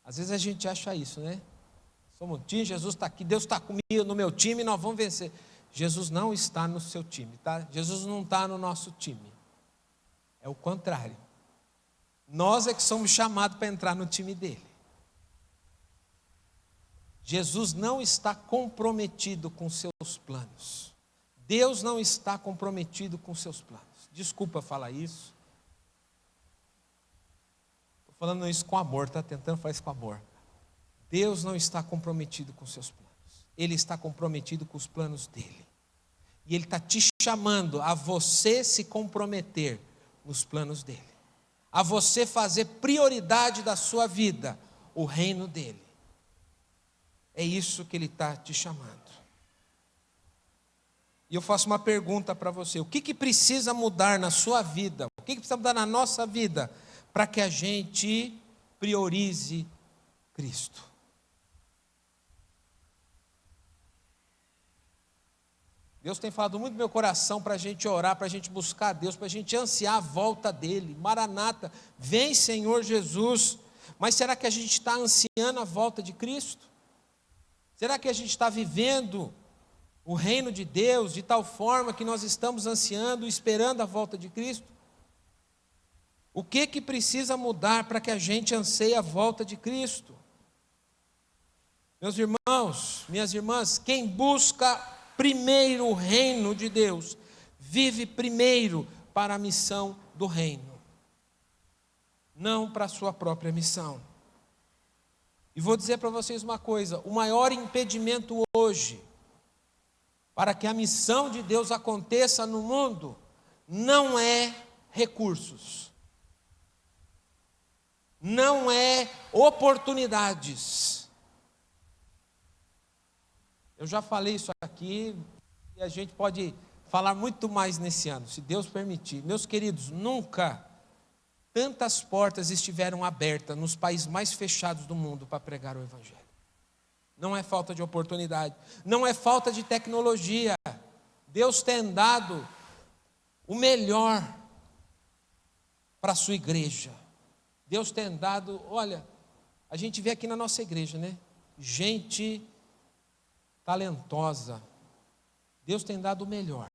Às vezes a gente acha isso, né? Somos um time, Jesus está aqui, Deus está comigo no meu time, nós vamos vencer. Jesus não está no seu time, tá? Jesus não está no nosso time. É o contrário. Nós é que somos chamados para entrar no time dele. Jesus não está comprometido com seus planos. Deus não está comprometido com seus planos. Desculpa falar isso. Estou falando isso com amor, está tentando fazer isso com amor. Deus não está comprometido com seus planos. Ele está comprometido com os planos dele. E ele está te chamando a você se comprometer nos planos dele. A você fazer prioridade da sua vida, o reino dele. É isso que ele está te chamando. E eu faço uma pergunta para você: o que precisa mudar na sua vida? O que precisa mudar na nossa vida para que a gente priorize Cristo? Deus tem falado muito no meu coração para a gente orar, para a gente buscar a Deus, para a gente ansiar a volta dele. Maranata, vem Senhor Jesus. Mas será que a gente está ansiando a volta de Cristo? Será que a gente está vivendo o reino de Deus de tal forma que nós estamos ansiando, esperando a volta de Cristo? O que precisa mudar para que a gente anseie a volta de Cristo? Meus irmãos, minhas irmãs, quem busca primeiro o reino de Deus, vive primeiro para a missão do reino, não para a sua própria missão. E vou dizer para vocês uma coisa: o maior impedimento hoje para que a missão de Deus aconteça no mundo não é recursos, não é oportunidades. Eu já falei isso aqui e a gente pode falar muito mais nesse ano, se Deus permitir. Meus queridos, nunca tantas portas estiveram abertas nos países mais fechados do mundo para pregar o Evangelho. Não é falta de oportunidade, não é falta de tecnologia. Deus tem dado o melhor para a sua igreja. Deus tem dado, olha, a gente vê aqui na nossa igreja, né? Gente talentosa. Deus tem dado o melhor.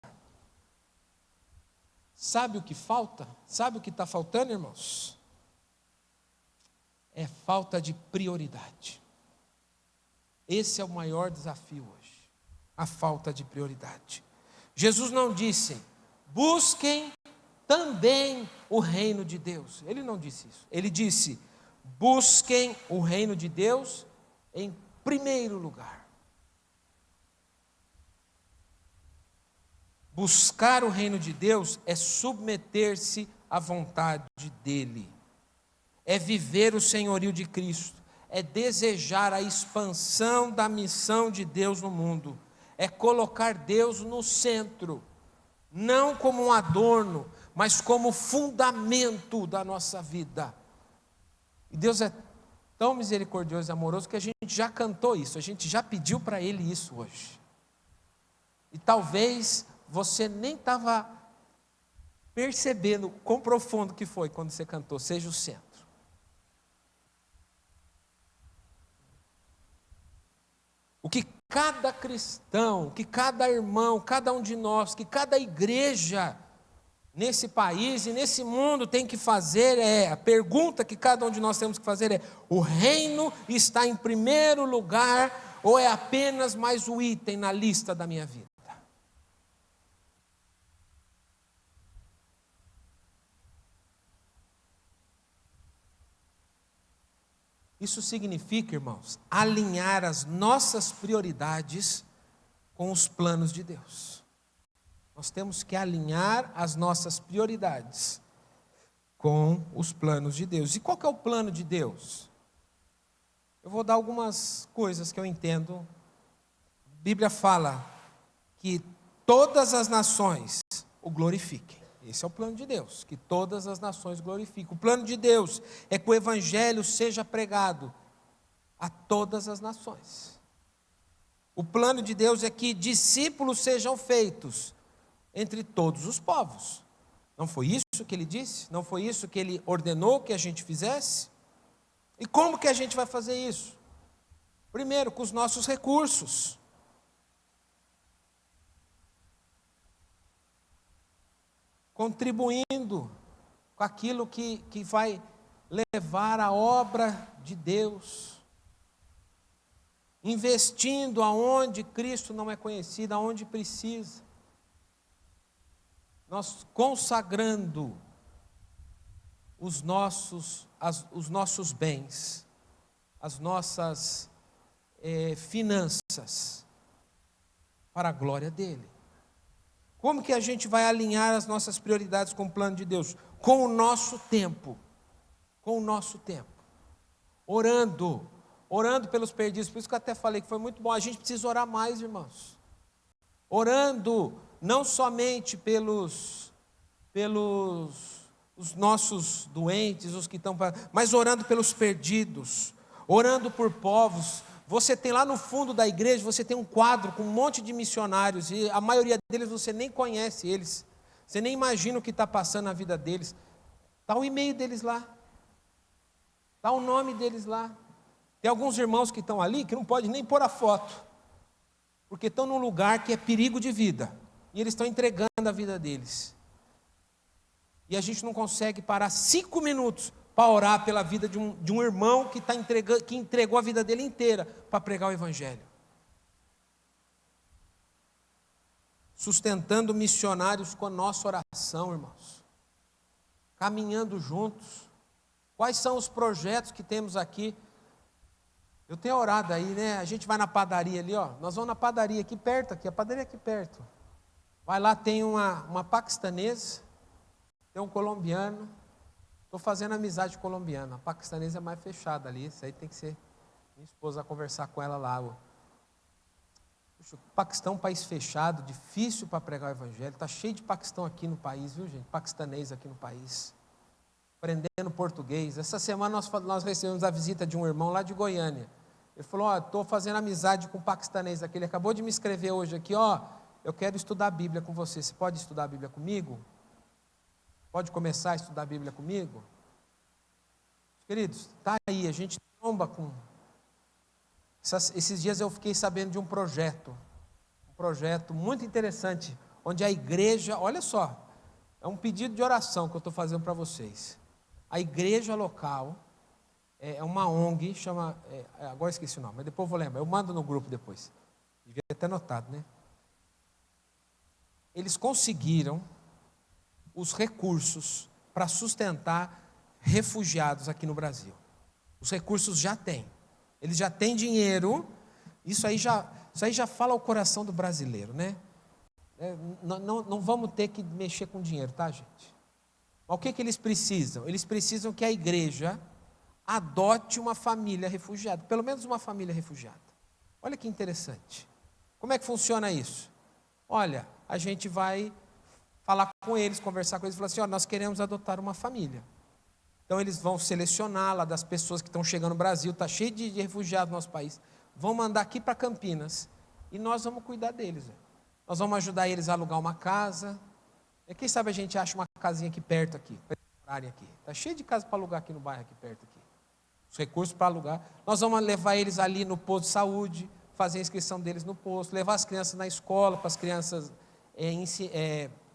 Sabe o que falta? Sabe o que está faltando, irmãos? é falta de prioridade. Esse é o maior desafio hoje, a falta de prioridade. Jesus não disse, busquem também o reino de Deus. Ele não disse isso. Ele disse, busquem o reino de Deus em primeiro lugar. Buscar o reino de Deus é submeter-se à vontade dEle. É viver o senhorio de Cristo. É desejar a expansão da missão de Deus no mundo. É colocar Deus no centro. Não como um adorno, mas como fundamento da nossa vida. E Deus é tão misericordioso e amoroso que a gente já cantou isso, a gente já pediu para Ele isso hoje. E talvez você nem estava percebendo quão profundo que foi quando você cantou, seja o centro. O que cada cristão, que cada irmão, cada um de nós, que cada igreja nesse país e nesse mundo tem que fazer a pergunta que cada um de nós temos que fazer é: o reino está em primeiro lugar ou é apenas mais um item na lista da minha vida? Isso significa, irmãos, alinhar as nossas prioridades com os planos de Deus. Nós temos que alinhar as nossas prioridades com os planos de Deus. E qual que é o plano de Deus? Eu vou dar algumas coisas que eu entendo. A Bíblia fala que todas as nações o glorifiquem. Esse é o plano de Deus, que todas as nações glorifiquem. O plano de Deus é que o evangelho seja pregado a todas as nações. O plano de Deus é que discípulos sejam feitos entre todos os povos. Não foi isso que ele disse? Não foi isso que ele ordenou que a gente fizesse? E como que a gente vai fazer isso? Primeiro, com os nossos recursos. Contribuindo com aquilo que vai levar a obra de Deus. Investindo aonde Cristo não é conhecido, aonde precisa. Nós consagrando os nossos bens, as nossas finanças para a glória dEle. Como que a gente vai alinhar as nossas prioridades com o plano de Deus? Com o nosso tempo. Com o nosso tempo. Orando pelos perdidos. Por isso que eu até falei que foi muito bom. A gente precisa orar mais, irmãos. Orando não somente pelos os nossos doentes, os que estão, mas orando pelos perdidos, orando por povos. Você tem lá no fundo da igreja, você tem um quadro com um monte de missionários, e a maioria deles você nem conhece eles, você nem imagina o que está passando na vida deles. Está o e-mail deles lá, está o nome deles lá. Tem alguns irmãos que estão ali que não pode nem pôr a foto, porque estão num lugar que é perigo de vida, e eles estão entregando a vida deles. E a gente não consegue parar 5 minutos para orar pela vida de um irmão que entregou a vida dele inteira para pregar o evangelho. Sustentando missionários com a nossa oração, irmãos. Caminhando juntos. Quais são os projetos que temos aqui? Eu tenho orado aí, né? A gente vai na padaria ali, ó. Nós vamos na padaria aqui perto, a padaria aqui perto. Vai lá, tem uma paquistanesa, tem um colombiano. Estou fazendo amizade colombiana. A paquistanesa é mais fechada ali. Isso aí tem que ser minha esposa vai conversar com ela lá. Puxa, o Paquistão é um país fechado, difícil para pregar o evangelho. Está cheio de Paquistão aqui no país, viu, gente? Paquistanês aqui no país. Aprendendo português. Essa semana nós recebemos a visita de um irmão lá de Goiânia. Ele falou: estou fazendo amizade com um paquistanês aqui. Ele acabou de me escrever hoje aqui: eu quero estudar a Bíblia com você. Você pode estudar a Bíblia comigo? Pode começar a estudar a Bíblia comigo? Queridos, está aí, a gente tromba com... Esses dias eu fiquei sabendo de um projeto muito interessante, onde a igreja, olha só, é um pedido de oração que eu estou fazendo para vocês. A igreja local é uma ONG, chama, agora esqueci o nome, mas depois eu vou lembrar, eu mando no grupo depois. Devia ter notado, né? Eles conseguiram os recursos para sustentar refugiados aqui no Brasil. Os recursos já têm. Eles já têm dinheiro. Isso aí já fala o coração do brasileiro, né? Não vamos ter que mexer com dinheiro, tá, gente? Mas o que eles precisam? Eles precisam que a igreja adote uma família refugiada, pelo menos uma família refugiada. Olha que interessante. Como é que funciona isso? Olha, a gente vai falar com eles, conversar com eles, falar assim, ó, nós queremos adotar uma família. Então eles vão selecionar lá das pessoas que estão chegando no Brasil, está cheio de refugiados no nosso país, vão mandar aqui para Campinas, e nós vamos cuidar deles. Nós vamos ajudar eles a alugar uma casa, e quem sabe a gente acha uma casinha aqui perto, aqui, para eles morarem aqui. Está cheio de casa para alugar aqui no bairro, aqui perto. Aqui. Os recursos para alugar. Nós vamos levar eles ali no posto de saúde, fazer a inscrição deles no posto, levar as crianças na escola, para as crianças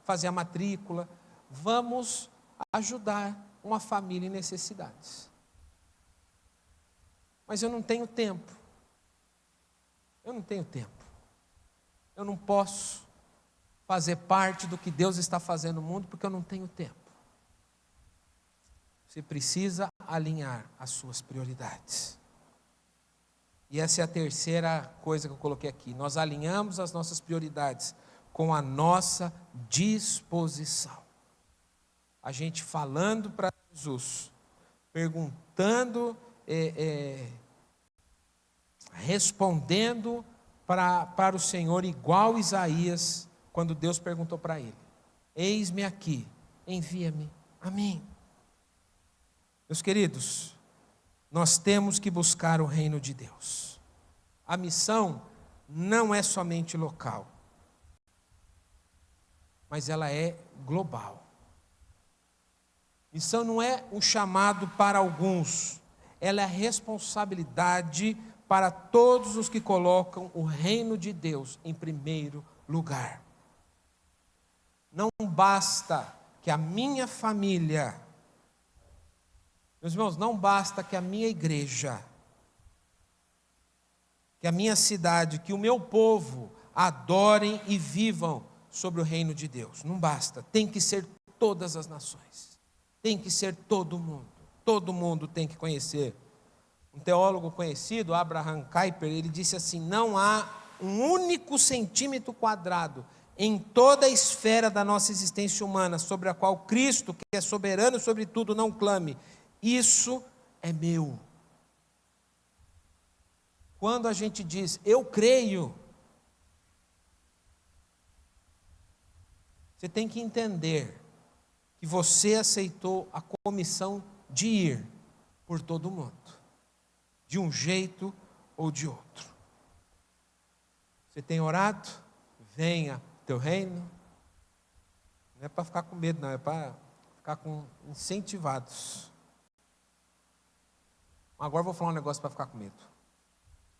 fazer a matrícula. Vamos ajudar uma família em necessidades. Mas eu não tenho tempo. Eu não tenho tempo. Eu não posso fazer parte do que Deus está fazendo no mundo porque eu não tenho tempo. Você precisa alinhar as suas prioridades. E essa é a terceira coisa que eu coloquei aqui. Nós alinhamos as nossas prioridades com a nossa disposição. A gente falando para Jesus, perguntando, respondendo para o Senhor, igual Isaías, quando Deus perguntou para ele: eis-me aqui, envia-me a mim. Meus queridos, nós temos que buscar o reino de Deus. A missão não é somente local, mas ela é global. Missão não é um chamado para alguns, ela é a responsabilidade para todos os que colocam o reino de Deus em primeiro lugar. Não basta que a minha família, meus irmãos, não basta que a minha igreja, que a minha cidade, que o meu povo adorem e vivam sobre o reino de Deus. Não basta, tem que ser todas as nações, tem que ser todo mundo tem que conhecer. Um teólogo conhecido, Abraham Kuyper, ele disse assim: não há um único centímetro quadrado em toda a esfera da nossa existência humana sobre a qual Cristo, que é soberano sobre tudo, não clame: isso é meu. Quando a gente diz, eu creio, você tem que entender que você aceitou a comissão de ir por todo mundo, de um jeito ou de outro. Você tem orado? Venha teu reino. Não é para ficar com medo, não, é para ficar incentivados. Agora eu vou falar um negócio para ficar com medo.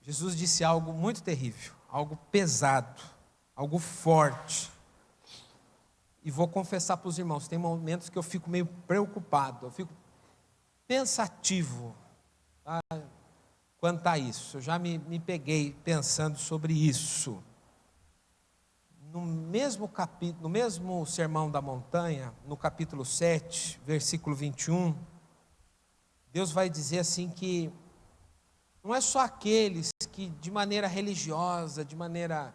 Jesus disse algo muito terrível, algo pesado, algo forte. E vou confessar para os irmãos, tem momentos que eu fico meio preocupado, eu fico pensativo, tá, quanto a isso. Eu já me peguei pensando sobre isso. No mesmo capítulo, no mesmo Sermão da Montanha, no capítulo 7, versículo 21, Deus vai dizer assim que não é só aqueles que de maneira religiosa, de maneira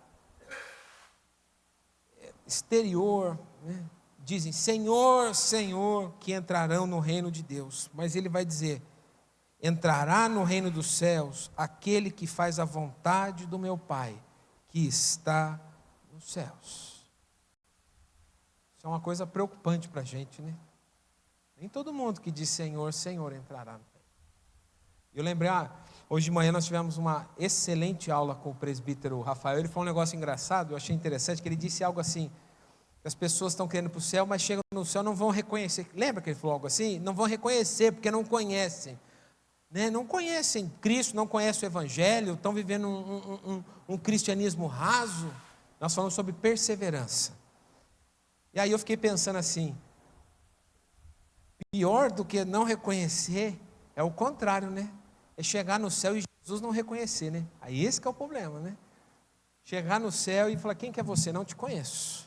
exterior, né, dizem Senhor, Senhor, que entrarão no reino de Deus. Mas Ele vai dizer: entrará no reino dos céus aquele que faz a vontade do meu Pai, que está nos céus. Isso é uma coisa preocupante para a gente, né? Nem todo mundo que diz Senhor, Senhor entrará no reino. Eu lembrei, hoje de manhã nós tivemos uma excelente aula com o presbítero Rafael. Ele falou um negócio engraçado, eu achei interessante, que ele disse algo assim: que as pessoas estão querendo ir para o céu, mas chegam no céu não vão reconhecer. Lembra que ele falou algo assim? Não vão reconhecer, porque não conhecem. Né? Não conhecem Cristo, não conhecem o Evangelho, estão vivendo um cristianismo raso. Nós falamos sobre perseverança. E aí eu fiquei pensando assim: pior do que não reconhecer É o contrário, né? É chegar no céu e Jesus não reconhecer, né? Aí esse que é o problema, né? Chegar no céu e falar, quem que é você? Não te conheço.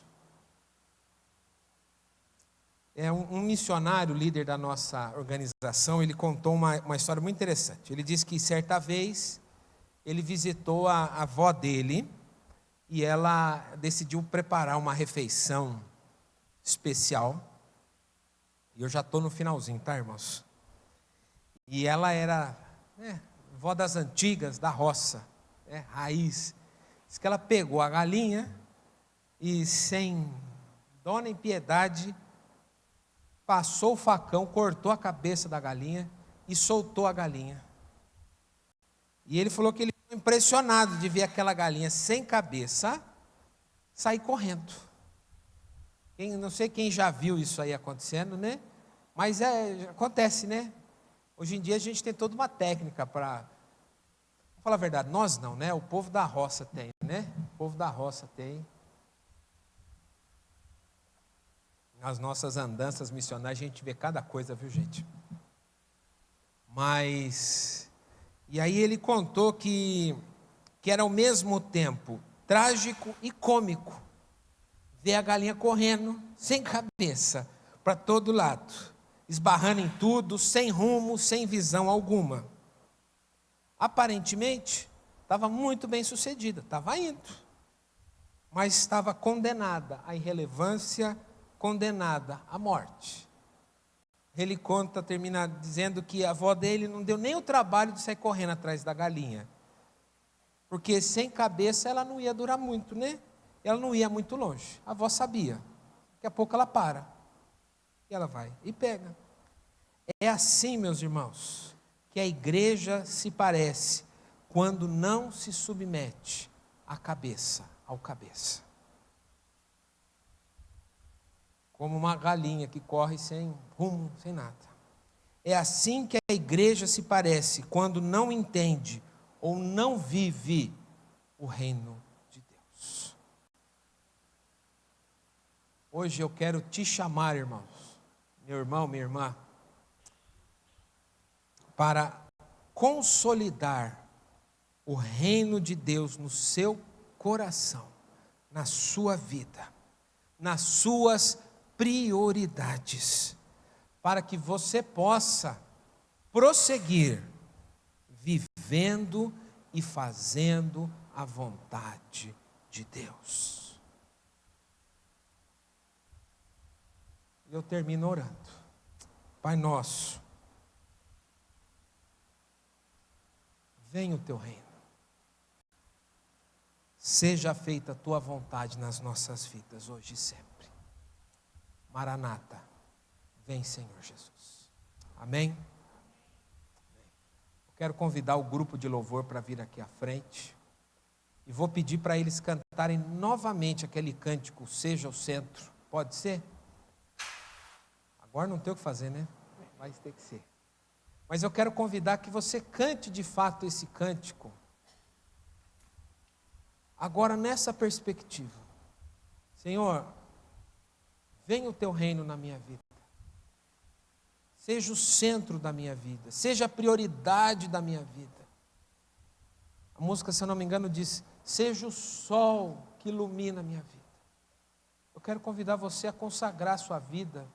Um missionário, líder da nossa organização, ele contou uma história muito interessante. Ele disse que certa vez ele visitou a avó dele e ela decidiu preparar uma refeição especial. E eu já estou no finalzinho, tá, irmãos? E ela era vó das antigas, da roça, raiz. Diz que ela pegou a galinha e, sem dó nem piedade, passou o facão, cortou a cabeça da galinha e soltou a galinha. E ele falou que ele ficou impressionado de ver aquela galinha sem cabeça sair correndo. Não sei quem já viu isso aí acontecendo, né? Mas acontece, né? Hoje em dia a gente tem toda uma técnica para... Vou falar a verdade, nós não, né? O povo da roça tem, né? O povo da roça tem. Nas nossas andanças missionárias a gente vê cada coisa, viu, gente? Mas... E aí ele contou que era ao mesmo tempo trágico e cômico ver a galinha correndo, sem cabeça, para todo lado, esbarrando em tudo, sem rumo, sem visão alguma. Aparentemente, estava muito bem sucedida, estava indo, mas estava condenada à irrelevância, condenada à morte. Ele termina dizendo que a avó dele não deu nem o trabalho de sair correndo atrás da galinha, porque sem cabeça ela não ia durar muito, né? Ela não ia muito longe. A avó sabia. Daqui a pouco ela para. E ela vai e pega. É assim, meus irmãos, que a igreja se parece quando não se submete à cabeça, ao cabeça. Como uma galinha que corre sem rumo, sem nada. É assim que a igreja se parece quando não entende ou não vive o reino de Deus. Hoje eu quero te chamar, irmãos, meu irmão, minha irmã, para consolidar o reino de Deus no seu coração, na sua vida, nas suas prioridades, para que você possa prosseguir vivendo e fazendo a vontade de Deus. Eu termino orando. Pai nosso, venha o teu reino. Seja feita a tua vontade nas nossas vidas hoje e sempre. Maranata, vem Senhor Jesus. Amém? Eu quero convidar o grupo de louvor para vir aqui à frente. E vou pedir para eles cantarem novamente aquele cântico, Seja o Centro. Pode ser? Agora não tem o que fazer, né? Vai ter que ser. Mas eu quero convidar que você cante de fato esse cântico. Agora nessa perspectiva. Senhor, venha o teu reino na minha vida. Seja o centro da minha vida. Seja a prioridade da minha vida. A música, se eu não me engano, diz: seja o sol que ilumina a minha vida. Eu quero convidar você a consagrar a sua vida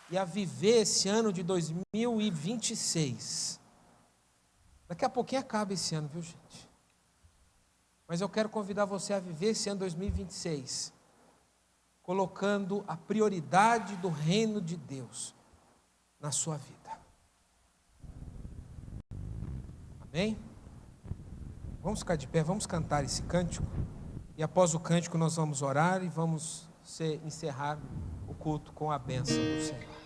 e a viver esse ano de 2026. Daqui a pouquinho acaba esse ano, viu, gente? Mas eu quero convidar você a viver esse ano 2026, colocando a prioridade do reino de Deus na sua vida. Amém? Vamos ficar de pé, vamos cantar esse cântico. E após o cântico nós vamos orar e vamos encerrar o culto com a bênção do Senhor.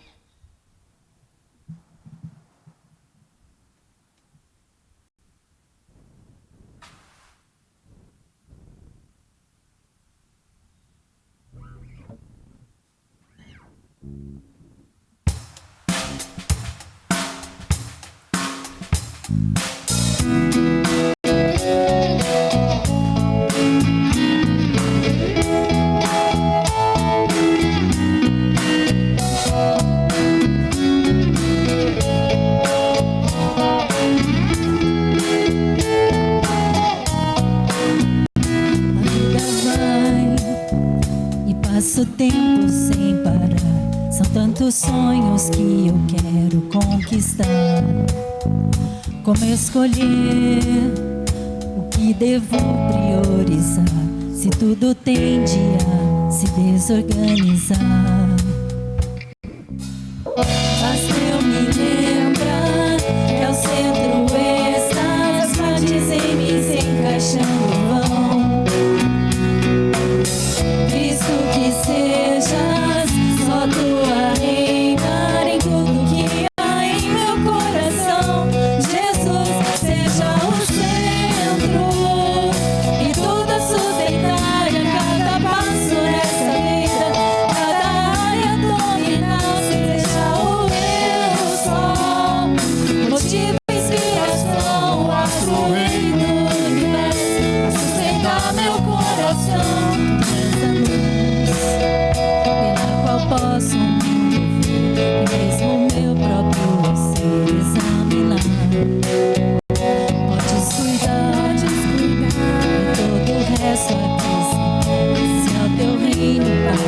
tantos sonhos que eu quero conquistar. Como escolher o que devo priorizar, se tudo tende a se desorganizar? Basta eu me lembrar que ao centro está as partes em mim se encaixando vão. Cristo, que sejas só tu a reinar em tudo que há em meu coração. Jesus, seja o centro e tudo a sustentar a cada passo nessa vida, cada área dominar. Seja o meu sol, motivo, inspiração, astro, rei do universo, a sustentar meu coração. Essa luz pela qual posso me mover, e mesmo meu próprio ser examinar. Podes cuidar de todo o resto aqui, se ao teu reino, Pai,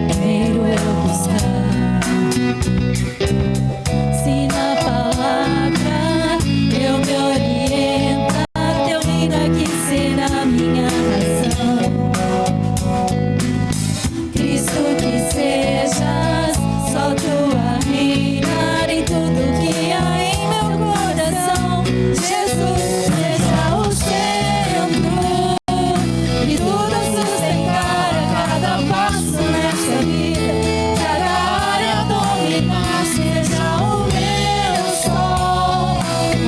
primeiro eu buscar. Se na palavra eu me orientar, teu reino aqui será minha razão. Cristo, que sejas só tu a reinar em tudo que há em meu coração. Jesus, seja o centro e tudo a sustentar a cada passo nessa vida, cada área dominar. Seja o meu sol,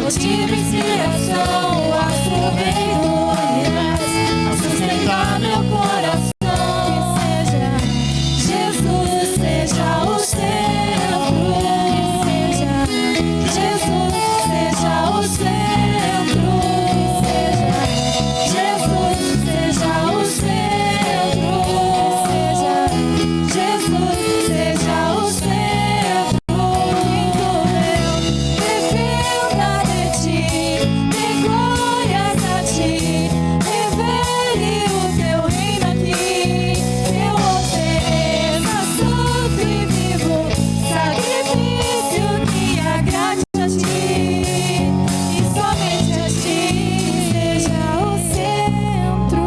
motivo, inspiração, astro, rei do universo, a sustentar meu coração. Que seja Jesus, seja o centro, que seja Jesus, seja o centro, que seja Jesus, seja o centro, que seja Jesus, seja o centro do meu. Dependa de ti, dê glórias a ti, revele o teu reino aqui. Eu ofereça santo e vivo sacrifício que agrade a ti, e somente a ti. Seja o centro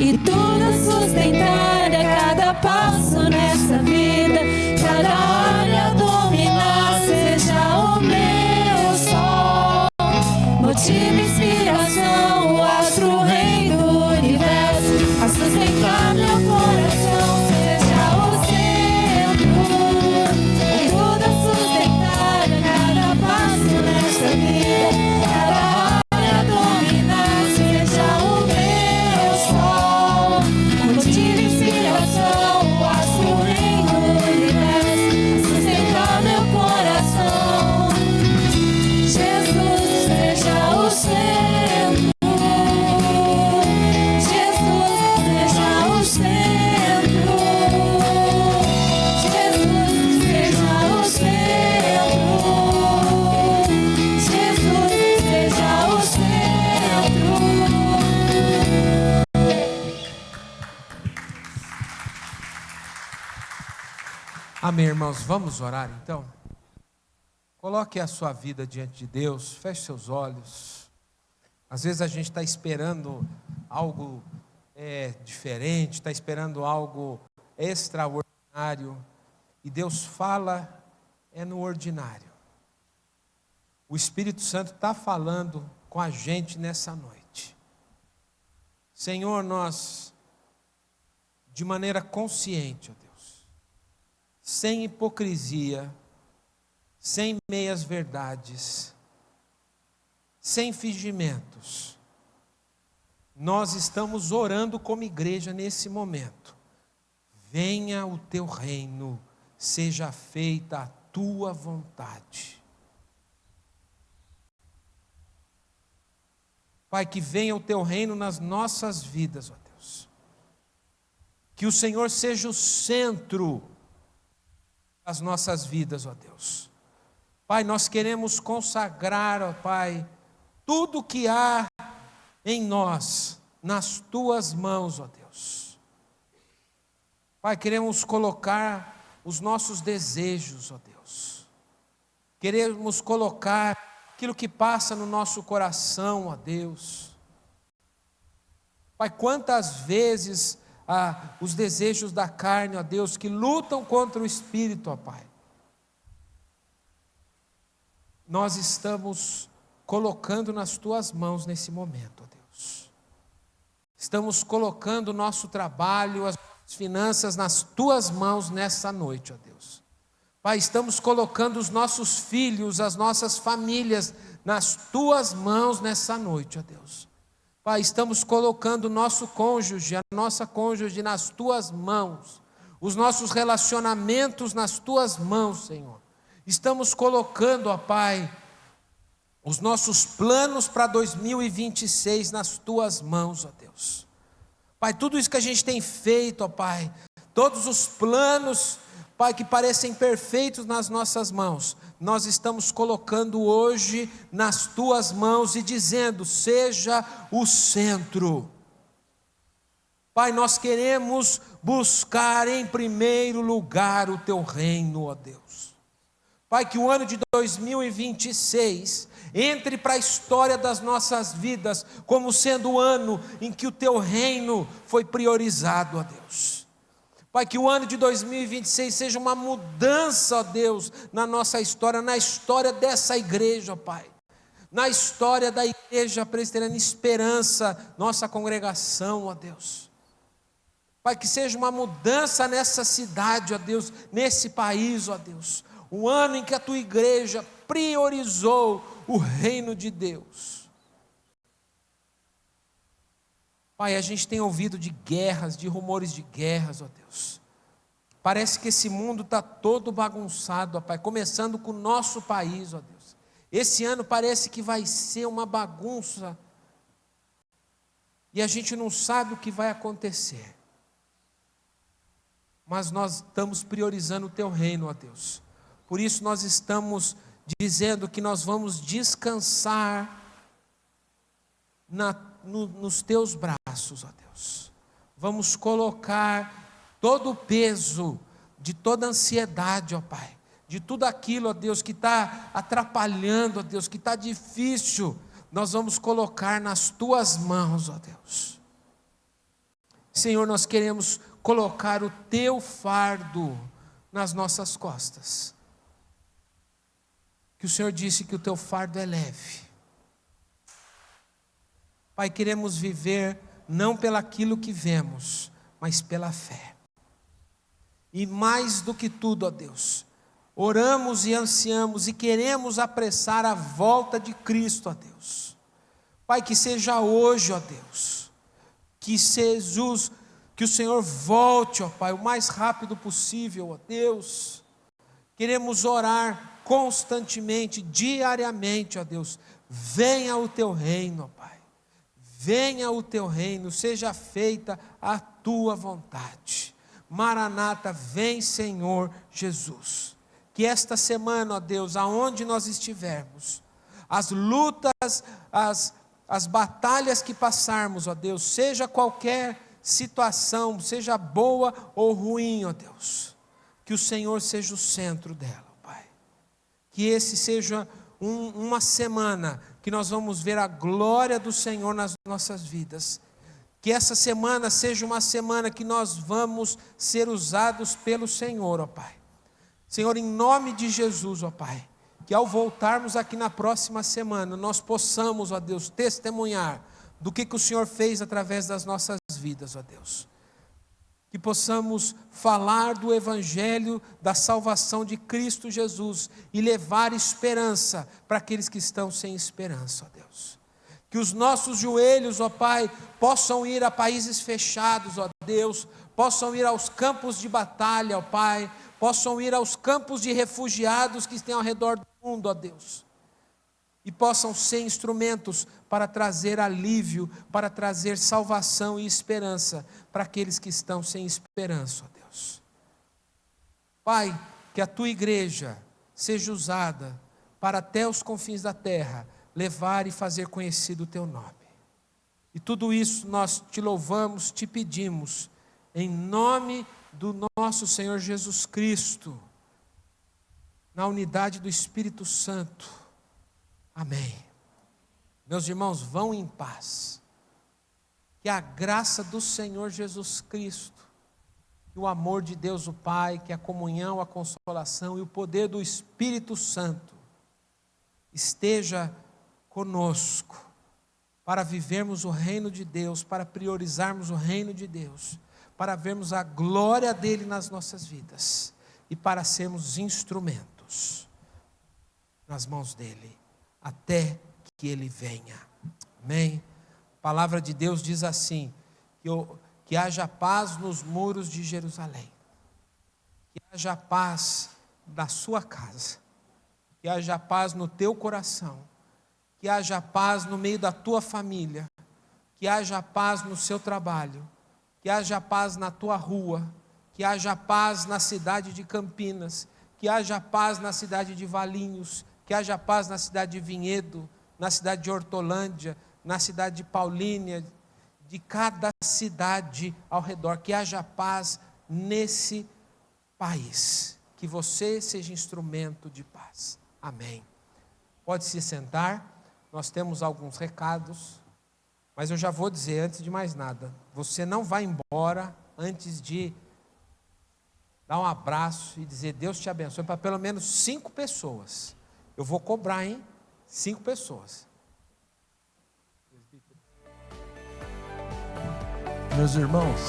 e tudo a sustentar a cada passo nessa vida, cada área dominar. Seja o meu sol, motivo, inspiração, o astro, rei do universo, a sustentar meu coração. Seja o centro e tudo a sustentar a cada passo nesta vida, cada área dominar. Seja o meu sol, motivo, inspiração, o astro, rei do universo, a sustentar meu coração. Jesus, seja o centro. Jesus, seja o centro. Jesus, seja o centro. Jesus, seja o centro. Amém, irmãos, vamos orar então? Coloque a sua vida diante de Deus, feche seus olhos. Às vezes a gente está esperando algo diferente, está esperando algo extraordinário, e Deus fala no ordinário. O Espírito Santo está falando com a gente nessa noite. Senhor, nós, de maneira consciente, ó Deus, sem hipocrisia, sem meias verdades, sem fingimentos, nós estamos orando como igreja nesse momento. Venha o teu reino, seja feita a tua vontade. Pai, que venha o teu reino nas nossas vidas, ó Deus. Que o Senhor seja o centro das nossas vidas, ó Deus. Pai, nós queremos consagrar, ó Pai, tudo que há em nós, nas tuas mãos, ó Deus. Pai, queremos colocar os nossos desejos, ó Deus. Queremos colocar aquilo que passa no nosso coração, ó Deus. Pai, quantas vezes os desejos da carne, ó Deus, que lutam contra o Espírito, ó Pai. Nós estamos colocando nas Tuas mãos nesse momento, ó Deus. Estamos colocando o nosso trabalho, as finanças nas Tuas mãos nessa noite, ó Deus. Pai, estamos colocando os nossos filhos, as nossas famílias nas Tuas mãos nessa noite, ó Deus. Pai, estamos colocando o nosso cônjuge, a nossa cônjuge nas Tuas mãos, os nossos relacionamentos nas Tuas mãos, Senhor. Estamos colocando, ó Pai, os nossos planos para 2026 nas Tuas mãos, ó Deus. Pai, tudo isso que a gente tem feito, ó Pai, todos os planos, Pai, que parecem perfeitos nas nossas mãos, nós estamos colocando hoje nas Tuas mãos e dizendo, seja o centro. Pai, nós queremos buscar em primeiro lugar o Teu reino, ó Deus. Pai, que o ano de 2026 entre para a história das nossas vidas como sendo o ano em que o Teu reino foi priorizado, ó Deus. Pai, que o ano de 2026 seja uma mudança, ó Deus, na nossa história, na história dessa igreja, ó Pai. Na história da Igreja Presbiteriana Esperança, nossa congregação, ó Deus. Pai, que seja uma mudança nessa cidade, ó Deus, nesse país, ó Deus. O ano em que a Tua igreja priorizou o reino de Deus. Pai, a gente tem ouvido de guerras, de rumores de guerras, ó Deus. Parece que esse mundo está todo bagunçado, ó Pai, começando com o nosso país, ó Deus. Esse ano parece que vai ser uma bagunça. E a gente não sabe o que vai acontecer. Mas nós estamos priorizando o Teu reino, ó Deus. Por isso nós estamos dizendo que nós vamos descansar nos Teus braços, ó Deus. Vamos colocar todo o peso de toda a ansiedade, ó Pai, de tudo aquilo, ó Deus, que está atrapalhando, ó Deus, que está difícil, nós vamos colocar nas Tuas mãos, ó Deus. Senhor, nós queremos colocar o Teu fardo nas nossas costas. Que o Senhor disse que o Teu fardo é leve. Pai, queremos viver não pelaquilo que vemos, mas pela fé. E mais do que tudo, ó Deus, oramos e ansiamos e queremos apressar a volta de Cristo, ó Deus. Pai, que seja hoje, ó Deus, que Jesus, que o Senhor volte, ó Pai, o mais rápido possível, ó Deus. Queremos orar constantemente, diariamente, ó Deus. Venha o Teu reino, ó Pai. Venha o Teu reino, seja feita a Tua vontade. Maranata, vem Senhor Jesus. Que esta semana, ó Deus, aonde nós estivermos, as lutas, as batalhas que passarmos, ó Deus, seja qualquer situação, seja boa ou ruim, ó Deus, que o Senhor seja o centro dela, ó Pai. Que esse seja uma semana que nós vamos ver a glória do Senhor nas nossas vidas. Que essa semana seja uma semana que nós vamos ser usados pelo Senhor, ó Pai. Senhor, em nome de Jesus, ó Pai, que ao voltarmos aqui na próxima semana, nós possamos, ó Deus, testemunhar do que o Senhor fez através das nossas vidas, ó Deus. Que possamos falar do Evangelho da salvação de Cristo Jesus e levar esperança para aqueles que estão sem esperança, ó Deus. Que os nossos joelhos, ó Pai, possam ir a países fechados, ó Deus, possam ir aos campos de batalha, ó Pai, possam ir aos campos de refugiados que estão ao redor do mundo, ó Deus. E possam ser instrumentos para trazer alívio, para trazer salvação e esperança para aqueles que estão sem esperança, ó Deus. Pai, que a Tua igreja seja usada para até os confins da terra levar e fazer conhecido o Teu nome. E tudo isso nós Te louvamos, Te pedimos, em nome do nosso Senhor Jesus Cristo, na unidade do Espírito Santo. Amém. Meus irmãos, vão em paz. Que a graça do Senhor Jesus Cristo, que o amor de Deus o Pai, que a comunhão, a consolação e o poder do Espírito Santo esteja conosco, para vivermos o reino de Deus, para priorizarmos o reino de Deus, para vermos a glória dele nas nossas vidas e para sermos instrumentos nas mãos dele, até que ele venha. Amém? A palavra de Deus diz assim, que haja paz nos muros de Jerusalém, que haja paz na sua casa, que haja paz no teu coração, que haja paz no meio da tua família, que haja paz no seu trabalho, que haja paz na tua rua, que haja paz na cidade de Campinas, que haja paz na cidade de Valinhos, que haja paz na cidade de Vinhedo, na cidade de Hortolândia, na cidade de Paulínia, de cada cidade ao redor, que haja paz nesse país, que você seja instrumento de paz. Amém. Pode se sentar. Nós temos alguns recados, mas eu já vou dizer, antes de mais nada, você não vai embora antes de dar um abraço e dizer Deus te abençoe para pelo menos 5 pessoas. Eu vou cobrar, hein? 5 pessoas. Meus irmãos,